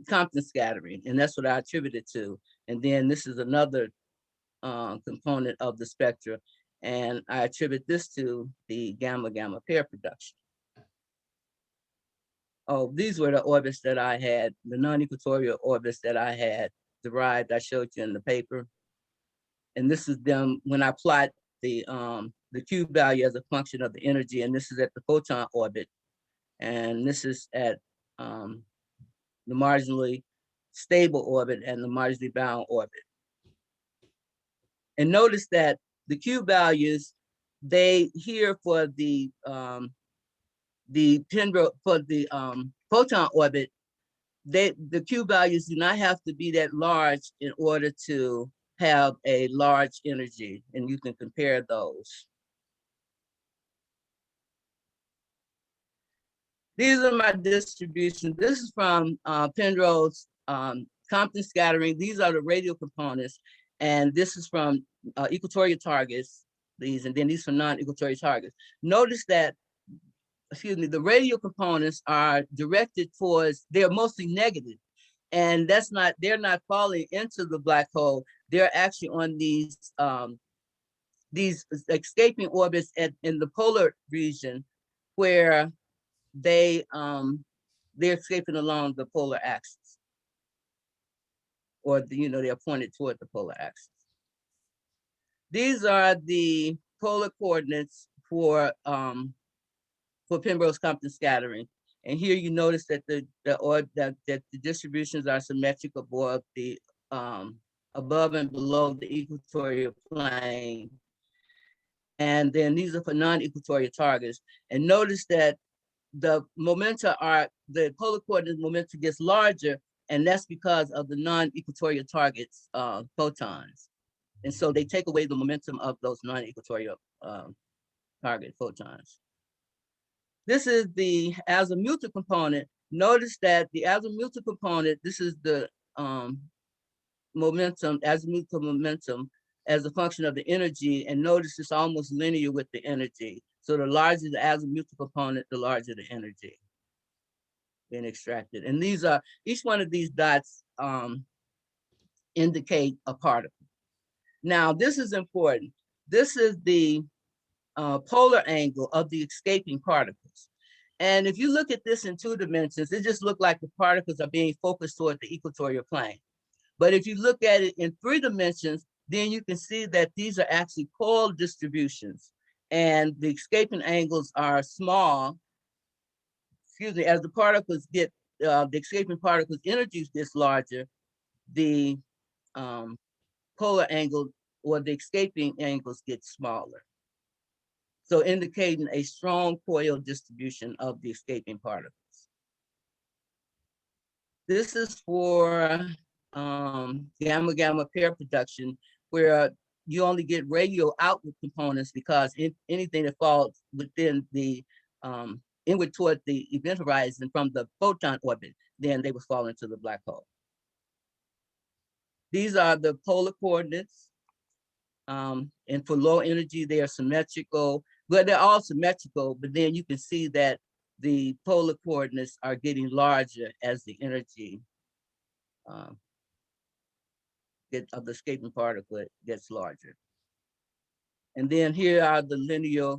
Compton scattering, and that's what I attribute it to. And then this is another component of the spectra, and I attribute this to the gamma-gamma pair production. Oh, these were the orbits that I had, the non-equatorial orbits that I had derived. I showed you in the paper. And this is them when I plot the Q value as a function of the energy, and this is at the photon orbit. And this is at the marginally stable orbit and the marginally bound orbit. And notice that the Q values, they here for the Pembroke, for the photon orbit, the Q values do not have to be that large in order to have a large energy, and you can compare those. These are my distributions. This is from Penrose Compton scattering. These are the radial components, and this is from equatorial targets, these, and then these from non-equatorial targets. Notice that, excuse me, the radial components are directed towards, they're mostly negative, and that's not, they're not falling into the black hole. They're actually on these escaping orbits in the polar region, where they're escaping along the polar axis, or they're pointed toward the polar axis. These are the polar coordinates for Penrose Compton scattering, and here you notice that the distributions are symmetric above and below the equatorial plane, and then these are for non-equatorial targets. And notice that the momenta are, the polar coordinate momentum gets larger, and that's because of the non-equatorial targets photons. And so they take away the momentum of those non-equatorial target photons. This is the azimuthal component. Notice that the azimuthal component, this is the momentum, azimuthal momentum as a function of the energy, and notice it's almost linear with the energy. So the larger the azimuthal component, the larger the energy being extracted. And these are, each one of these dots indicate a particle. Now, this is important. This is the polar angle of the escaping particles. And if you look at this in 2 dimensions, it just looks like the particles are being focused toward the equatorial plane. But if you look at it in 3 dimensions, then you can see that these are actually pole distributions, and the escaping angles are small. Excuse me, as the particles get, the escaping particles' energies gets larger, the polar angle or the escaping angles get smaller. So indicating a strong Poyle distribution of the escaping particles. This is for gamma-gamma pair production, where you only get radial outward components, because anything that falls within the inward toward the event horizon from the photon orbit, then they would fall into the black hole. These are the polar coordinates. And for low energy, they are symmetrical. Well, they're all symmetrical, but then you can see that the polar coordinates are getting larger as the energy of the escaping particle gets larger. And then here are the linear,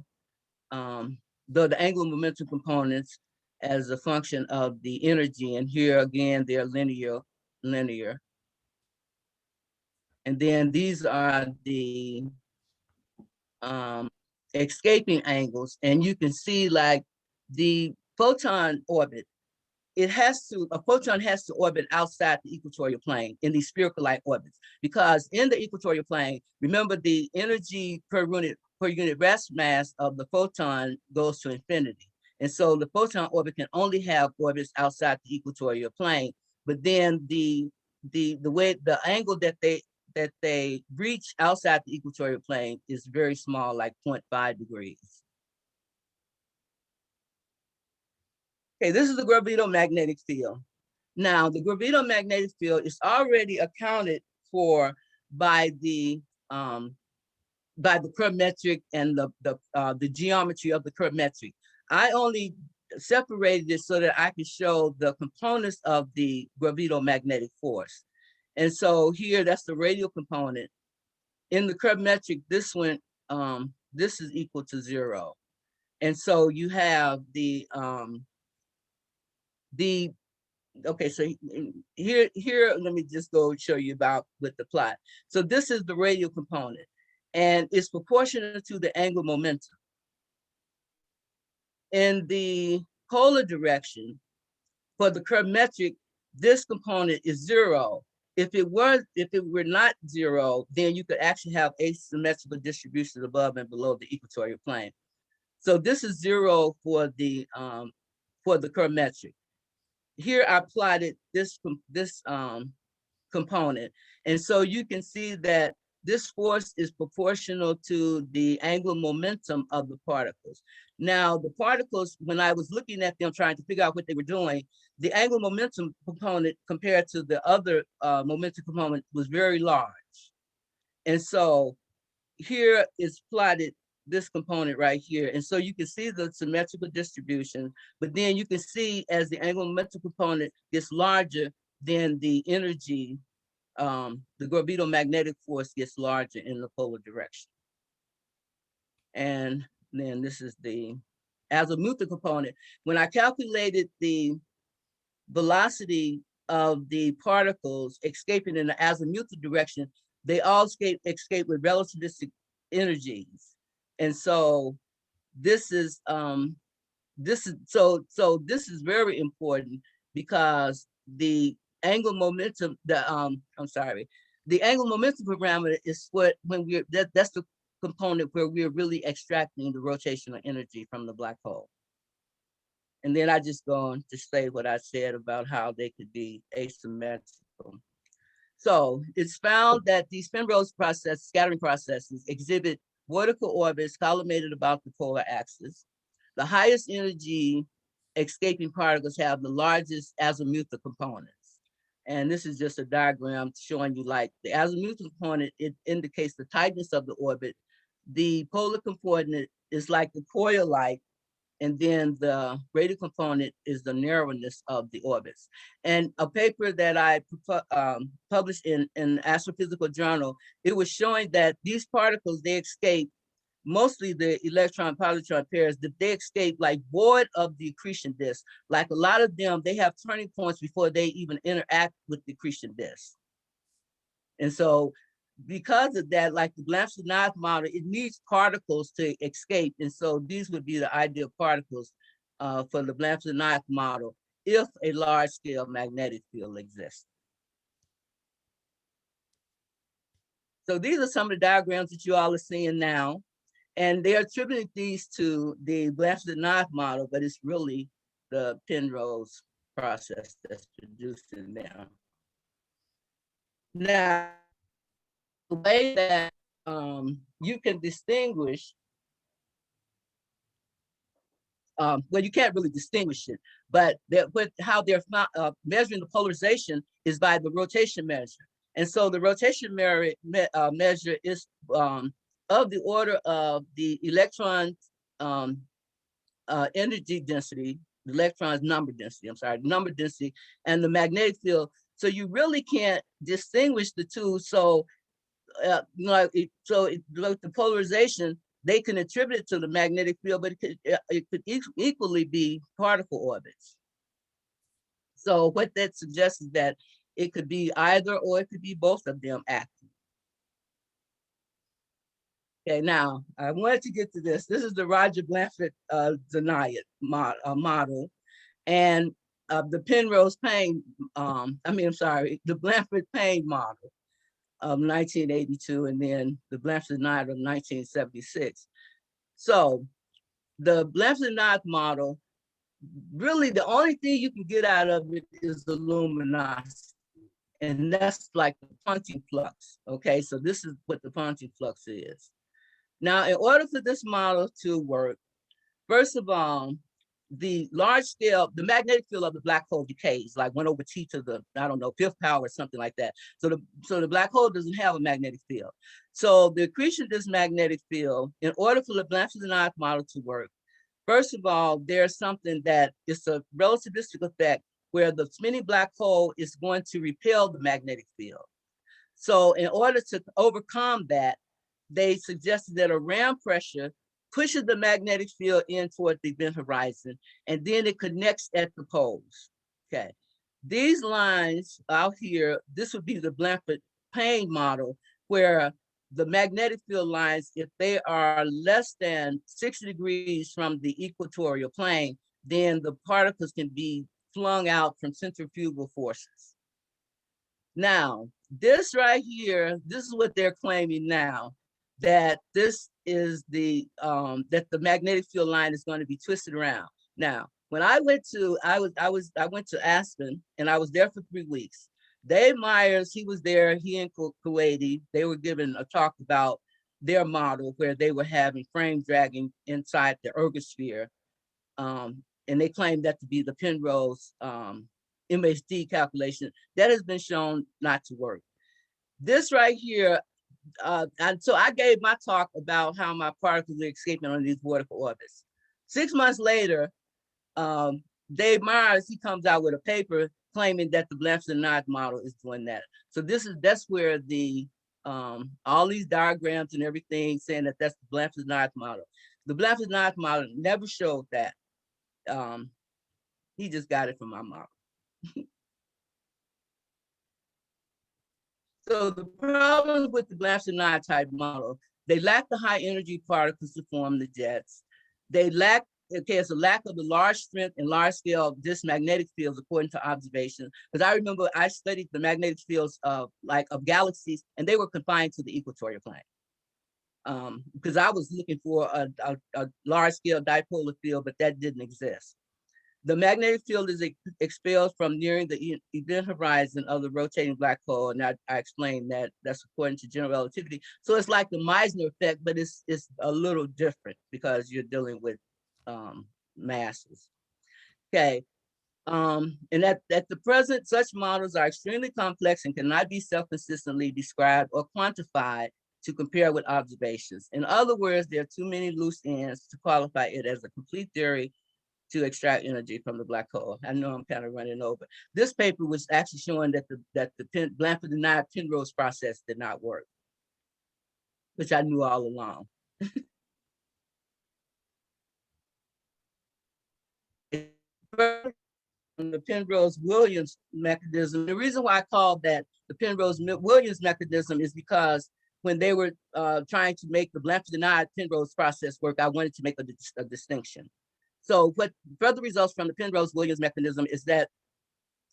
the angular momentum components as a function of the energy. And here again, they're linear. And then these are the escaping angles. And you can see like the photon orbit, a photon has to orbit outside the equatorial plane in these spherical-like orbits, because in the equatorial plane, remember the energy per unit rest mass of the photon goes to infinity. And so the photon orbit can only have orbits outside the equatorial plane, but then the angle that they reach outside the equatorial plane is very small, like 0.5 degrees. Okay, this is the Gravito magnetic field. Now, the Gravito magnetic field is already accounted for by the curve metric and the geometry of the curve metric. I only separated it so that I could show the components of the Gravito magnetic force. And so here, that's the radial component. In the curve metric, this one, this is equal to 0. And so you have okay, so here, let me just go show you about with the plot. So this is the radial component, and it's proportional to the angular momentum. In the polar direction, for the curve metric, this component is 0. If it were not 0, then you could actually have asymmetrical distributions above and below the equatorial plane. So this is 0 for the curve metric. Here I plotted this component, and so you can see that this force is proportional to the angular momentum of the particles. Now, the particles, when I was looking at them trying to figure out what they were doing, the angular momentum component compared to the other momentum component was very large. And so here is plotted this component right here. And so you can see the symmetrical distribution, but then you can see as the angular momentum component gets larger, then the energy, the Gravito magnetic force gets larger in the polar direction. And then this is the azimuthal component. When I calculated the velocity of the particles escaping in the azimuthal direction, they all escape with relativistic energies. And so this is very important, because the angular momentum, the angular momentum parameter is that's the component where we're really extracting the rotational energy from the black hole. And then I just go on to say what I said about how they could be asymmetrical. So it's found that these Penrose scattering processes exhibit vertical orbits collimated about the polar axis. The highest energy escaping particles have the largest azimuthal components. And this is just a diagram showing you like the azimuthal component, it indicates the tightness of the orbit. The polar component is like the coil-like, and then the radial component is the narrowness of the orbits. And a paper that I published in Astrophysical Journal, it was showing that these particles, they escape, mostly the electron-positron pairs, that they escape like void of the accretion disk. Like a lot of them, they have turning points before they even interact with the accretion disk. And so because of that, like the Blamstedt-Nath model, it needs particles to escape. And so these would be the ideal particles for the Blamstedt-Nath model if a large-scale magnetic field exists. So these are some of the diagrams that you all are seeing now. And they're attributing these to the Blamstedt-Nath model, but it's really the Penrose process that's producing them. Now, the way that you can distinguish, well, you can't really distinguish it, but how they're measuring the polarization is by the rotation measure. And so the rotation measure is of the order of the electron energy density the electron's number density, number density and the magnetic field. So you really can't distinguish the two. So, the polarization, they can attribute it to the magnetic field, but it could equally be particle orbits. So what that suggests is that it could be either, or it could be both of them acting. Okay, now I wanted to get to this. This is the Roger Blanford Zaniat model, and the Penrose Payne, the Blanford Payne model of 1982, and then the Blanford Zaniat of 1976. So the Blanford Zaniat model, really the only thing you can get out of it is the luminosity, and that's like the Ponting flux. Okay, so this is what the Ponting flux is. Now, in order for this model to work, first of all, the large scale, the magnetic field of the black hole decays, like 1 over T to the, I don't know, 5th power or something like that. So the black hole doesn't have a magnetic field. So the accretion of this magnetic field, in order for the Blanford-Zaniat model to work, first of all, there's something that is a relativistic effect where the spinning black hole is going to repel the magnetic field. So in order to overcome that, they suggested that a ram pressure pushes the magnetic field in toward the event horizon, and then it connects at the poles. Okay, these lines out here, this would be the Blanford Payne model, where the magnetic field lines, if they are less than 60 degrees from the equatorial plane, then the particles can be flung out from centrifugal forces. Now, this right here, this is what they're claiming now, that this is the that the magnetic field line is going to be twisted around. Now, when I went to Aspen, and I was there for 3 weeks. Dave Myers, he was there, he and Kuwaiti, they were giving a talk about their model where they were having frame dragging inside the ergosphere. And they claimed that to be the Penrose MHD calculation. That has been shown not to work. This right here, and so I gave my talk about how my particles are escaping on these vertical orbits. 6 months later, Dave Myers, he comes out with a paper claiming that the Blanford-Zaniat model is doing that. So that's where the all these diagrams and everything saying that that's the Blanford-Zaniat model. The Blanford-Zaniat model never showed that. He just got it from my model. So the problem with the Blanford-Zaniat type model, they lack the high energy particles to form the jets. They lack, it's a lack of the large strength and large scale disk magnetic fields according to observation. Because I remember I studied the magnetic fields of galaxies, and they were confined to the equatorial plane. Because I was looking for a large scale dipolar field, but that didn't exist. The magnetic field is expelled from nearing the event horizon of the rotating black hole, and I explained that that's according to general relativity. So it's like the Meissner effect, but it's a little different because you're dealing with masses. Okay, and at the present, such models are extremely complex and cannot be self-consistently described or quantified to compare with observations. In other words, there are too many loose ends to qualify it as a complete theory to extract energy from the black hole. I know I'm kind of running over. This paper was actually showing that the Blanford-Zaniat Penrose process did not work, which I knew all along. The Penrose-Williams mechanism. The reason why I called that the Penrose-Williams mechanism is because when they were trying to make the Blanford-Zaniat Penrose process work, I wanted to make a distinction. So what further results from the Penrose-Williams mechanism is that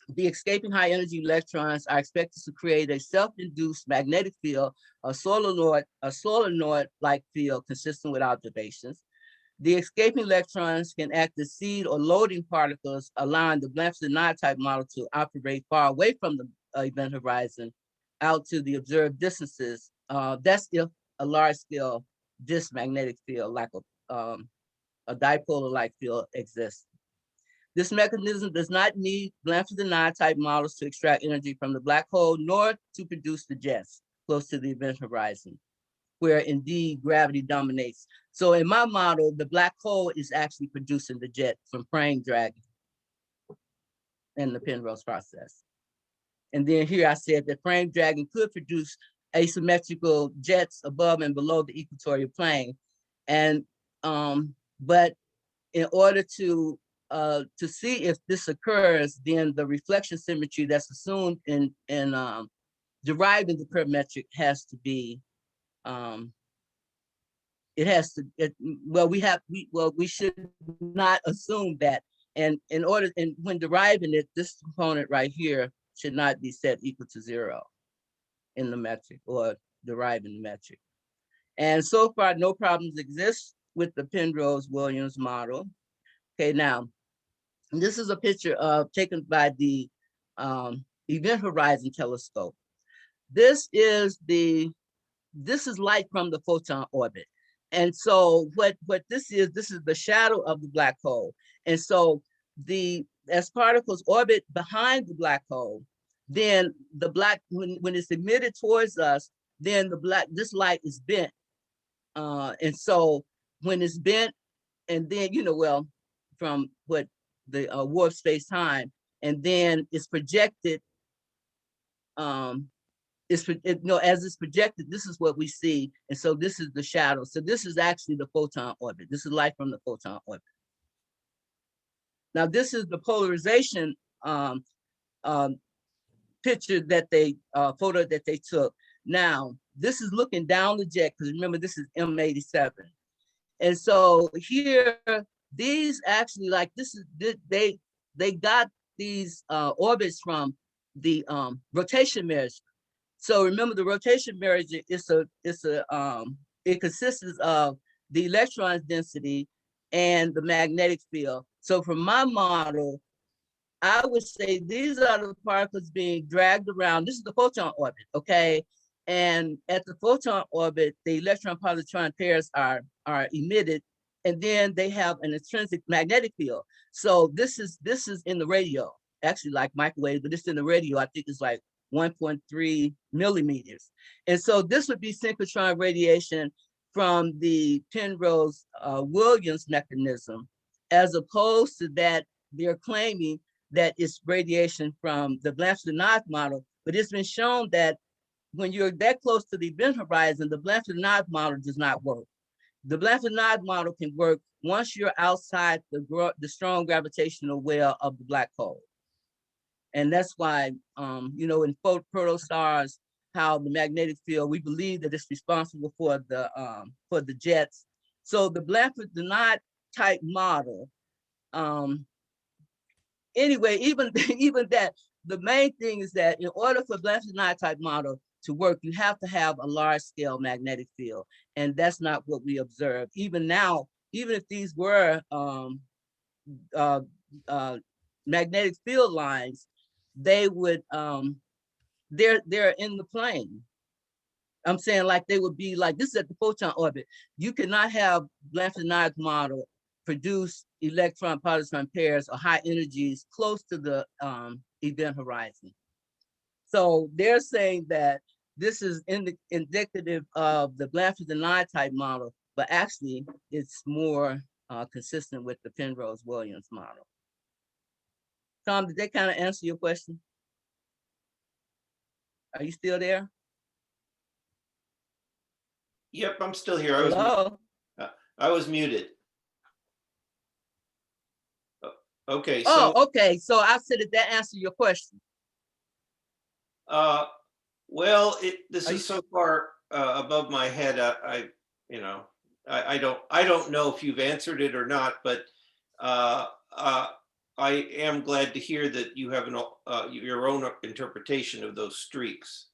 the escaping high energy electrons are expected to create a self-induced magnetic field, a solenoid-like field consistent with observations. The escaping electrons can act as seed or loading particles, allowing the Blanford-Zaniat type model to operate far away from the event horizon out to the observed distances. That's if a large-scale disk magnetic field like a dipolar-like field exists. This mechanism does not need Blanford-Zaniat type models to extract energy from the black hole, nor to produce the jets close to the event horizon. where indeed gravity dominates. So in my model, the black hole is actually producing the jet from frame dragging in the Penrose process. And then here I said that frame dragging could produce asymmetrical jets above and below the equatorial plane. And but in order to see if this occurs, then the reflection symmetry that's assumed in deriving the curve metric has to be we should not assume that. And when deriving it, this component right here should not be set equal to 0 in the metric or deriving the metric. And so far, no problems exist with the Penrose-Williams model. Okay, now, this is a picture taken by the Event Horizon Telescope. This is light from the photon orbit. And so what this is the shadow of the black hole. And so as particles orbit behind the black hole, then the black, when it's emitted towards us, then this light is bent. And so when it's bent, and then, from what the warp space time, and then it's projected, as it's projected, this is what we see. And so this is the shadow. So this is actually the photon orbit. This is light from the photon orbit. Now, this is the polarization picture photo that they took. Now, this is looking down the jet, because remember, this is M87. And so here, these actually, they got these orbits from the rotation measure. So remember, the rotation measure it consists of the electron density and the magnetic field. So from my model, I would say these are the particles being dragged around. This is the photon orbit, okay? And at the photon orbit, the electron-positron pairs are emitted, and then they have an intrinsic magnetic field. So this is in the radio, actually like microwave, but this in the radio, I think it's like 1.3 millimeters. And so this would be synchrotron radiation from the Penrose Williams mechanism, as opposed to that they're claiming that it's radiation from the Blanchard-Nash model. But it's been shown that when you're that close to the event horizon, the Blanchard-Nash model does not work. The Blanchard-Nash model can work once you're outside the strong gravitational well of the black hole. And that's why, in protostars, how the magnetic field, we believe that it's responsible for the jets. So the Blanchard-Nash type model, anyway, even that, the main thing is that in order for Blanchard-Nash type model to work, you have to have a large scale magnetic field. And that's not what we observe. Even now, even if these were magnetic field lines, they would, they're in the plane. I'm saying like they would be like, this is at the photon orbit. You cannot have Blanchard-Nash model produce electron-positron pairs or high energies close to the event horizon. So they're saying that this is indicative of the Blanchard-Nash type model, but actually it's more consistent with the Penrose-Williams model. Tom, did that kind of answer your question? Are you still there? Yep, I'm still here. I was muted. Okay. So, okay. So I said, did that answer your question? Well, this is so far above my head. I don't know if you've answered it or not, but I am glad to hear that you have your own interpretation of those streaks.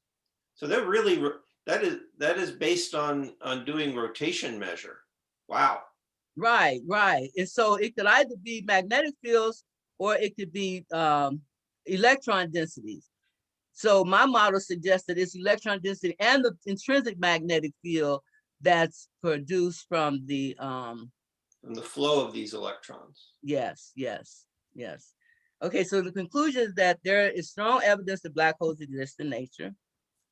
So they're really, that is based on doing rotation measure. Wow. Right. And so it could either be magnetic fields or it could be electron densities. So my model suggests that it's electron density and the intrinsic magnetic field that's produced from the flow of these electrons. Yes. Okay, so the conclusion is that there is strong evidence that black holes exist in nature.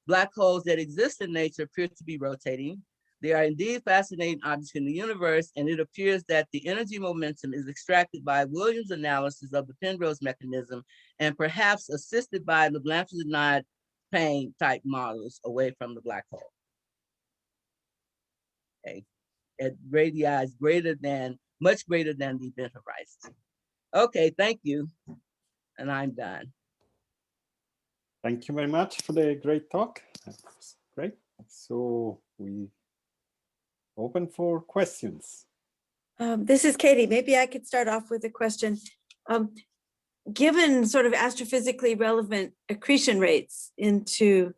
Black holes that exist in nature appear to be rotating. They are indeed fascinating objects in the universe, and it appears that the energy momentum is extracted by Williams' analysis of the Penrose mechanism and perhaps assisted by the Blanchard Payne type models away from the black hole. Okay. At radii is much greater than the event horizon. Okay, thank you. And I'm done. Thank you very much for the great talk. That was great. So we open for questions. This is Katie. Maybe I could start off with a question. Given sort of astrophysically relevant accretion rates into,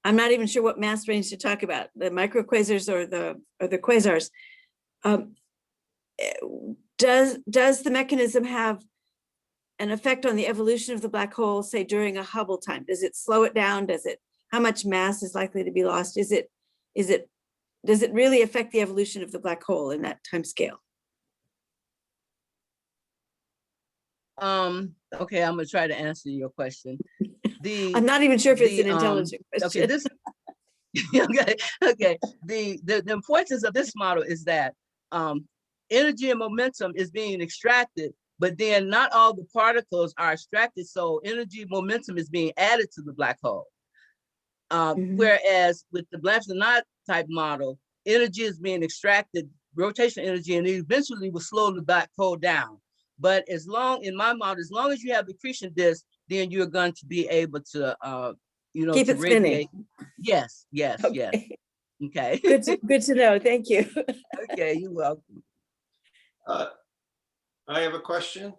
I'm not even sure what mass range to talk about, the microquasars or the quasars. Does the mechanism have an effect on the evolution of the black hole, say during a Hubble time? Does it slow it down? How much mass is likely to be lost? Does it really affect the evolution of the black hole in that time scale? Okay, I'm gonna try to answer your question. I'm not even sure if it's an intelligent question. Okay, the importance of this model is that energy and momentum is being extracted, but then not all the particles are extracted, so energy momentum is being added to the black hole. Whereas with the Blanchard type model, energy is being extracted, rotational energy, and it eventually will slow the black hole down. But in my model, as long as you have the accretion disk, then you're going to be able to, keep it spinning. Yes, yes, okay. yes. Okay. Good to know. Thank you. Okay, you're welcome. I have a question.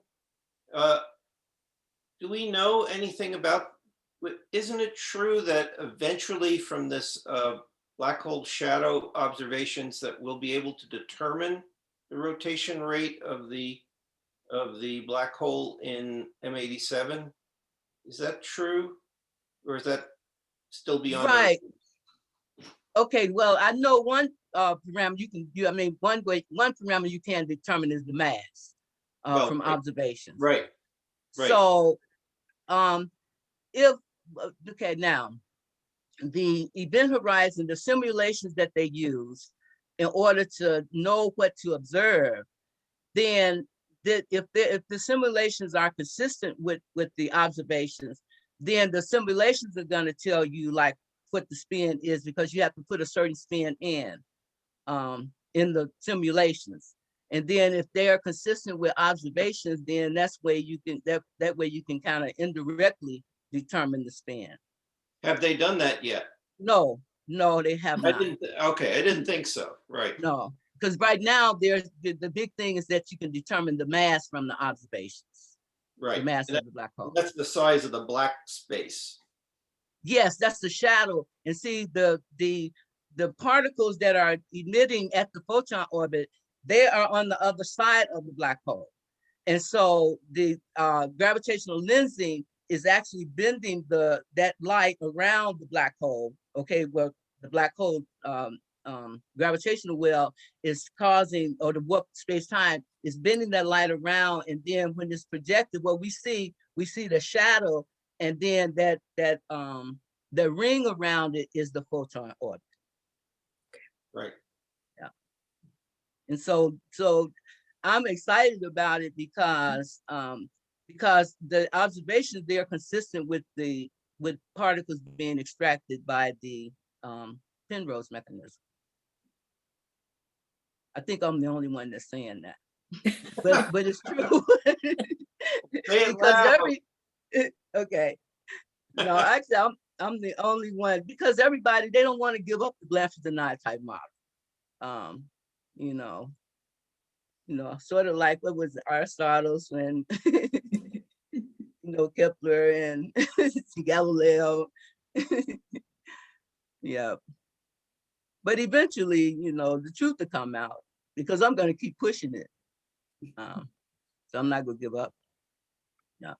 Do we know anything about, isn't it true that eventually from this black hole shadow observations that we'll be able to determine the rotation rate of the black hole in M87? Is that true? Or is that still beyond? Right. Okay, well, I know one parameter one parameter you can determine is the mass from observations. Right. So now the event horizon, the simulations that they use in order to know what to observe, then if the simulations are consistent with the observations, then the simulations are going to tell you like what the spin is, because you have to put a certain spin in the simulations. And then if they are consistent with observations, then that way you can kind of indirectly determine the spin. Have they done that yet? No, they have not. I didn't think so. Right. No, because right now there's the big thing is that you can determine the mass from the observations. Right. The mass of the black hole. That's the size of the black space. Yes, that's the shadow. And see the particles that are emitting at the photon orbit, they are on the other side of the black hole. And so the gravitational lensing is actually bending that light around the black hole. Okay, well, the black hole gravitational well is causing, or the warp space-time is bending that light around, and then when it's projected, what we see the shadow, and then the ring around it is the photon orbit. Right. Yeah. And so I'm excited about it because the observations, they are consistent with particles being extracted by the Penrose mechanism. I think I'm the only one that's saying that, but it's true. Because okay. No, actually, I'm the only one, because everybody, they don't want to give up the Blanchard type model. Sort of like what was Aristotle's when Kepler and Galileo. Yeah. But eventually, the truth will come out, because I'm going to keep pushing it. So I'm not going to give up. Yeah.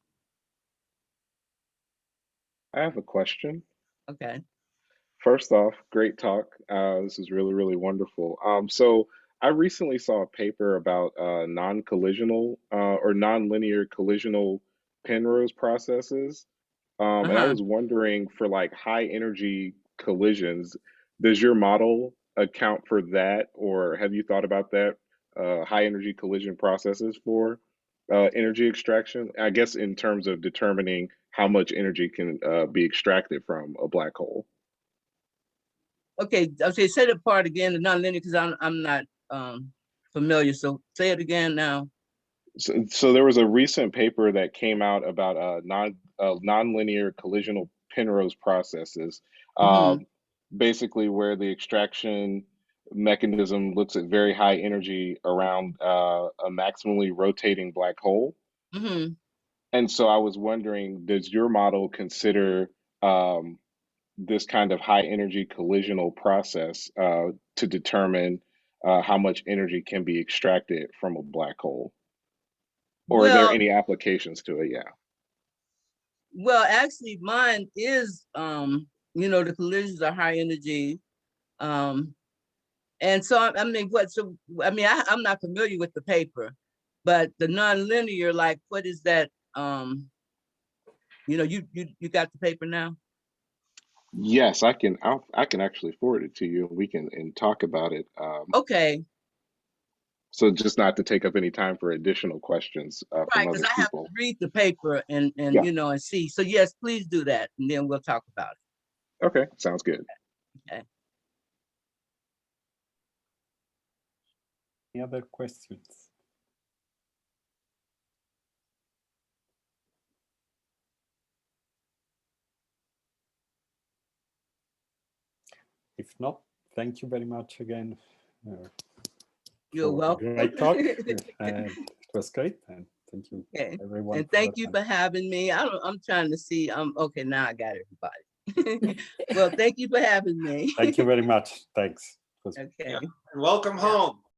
I have a question. Okay. First off, great talk. This is really, really wonderful. So I recently saw a paper about non-collisional or non-linear collisional Penrose processes. And I was wondering, for like high energy collisions, does your model account for that, or have you thought about that? High energy collision processes for energy extraction, I guess, in terms of determining how much energy can be extracted from a black hole. Okay, say that part again, the nonlinear, because I'm not familiar. So say it again now. So there was a recent paper that came out about nonlinear collisional Penrose processes, basically where the extraction mechanism looks at very high energy around a maximally rotating black hole. And so I was wondering, does your model consider this kind of high energy collisional process to determine how much energy can be extracted from a black hole? Or are there any applications to it? Yeah. Well, actually, mine is, you know, the collisions are high energy. And so, I mean, I'm not familiar with the paper, but the nonlinear, like, what is that? You know, you got the paper now? Yes, I can actually forward it to you. We can talk about it. Okay. So just not to take up any time for additional questions from Right, other because I have to people. read the paper and Yeah. you know, and see. So yes, please do that, and then we'll talk about it. Okay, sounds good. Okay. Any other questions? If not, thank you very much again. You're welcome. Great talk. And it was great. And thank you, Okay. everyone. And thank you for having me. I'm trying to see. Okay, now I got everybody. Well, thank you for having me. Thank you very much. Thanks. Okay. Yeah. And welcome home.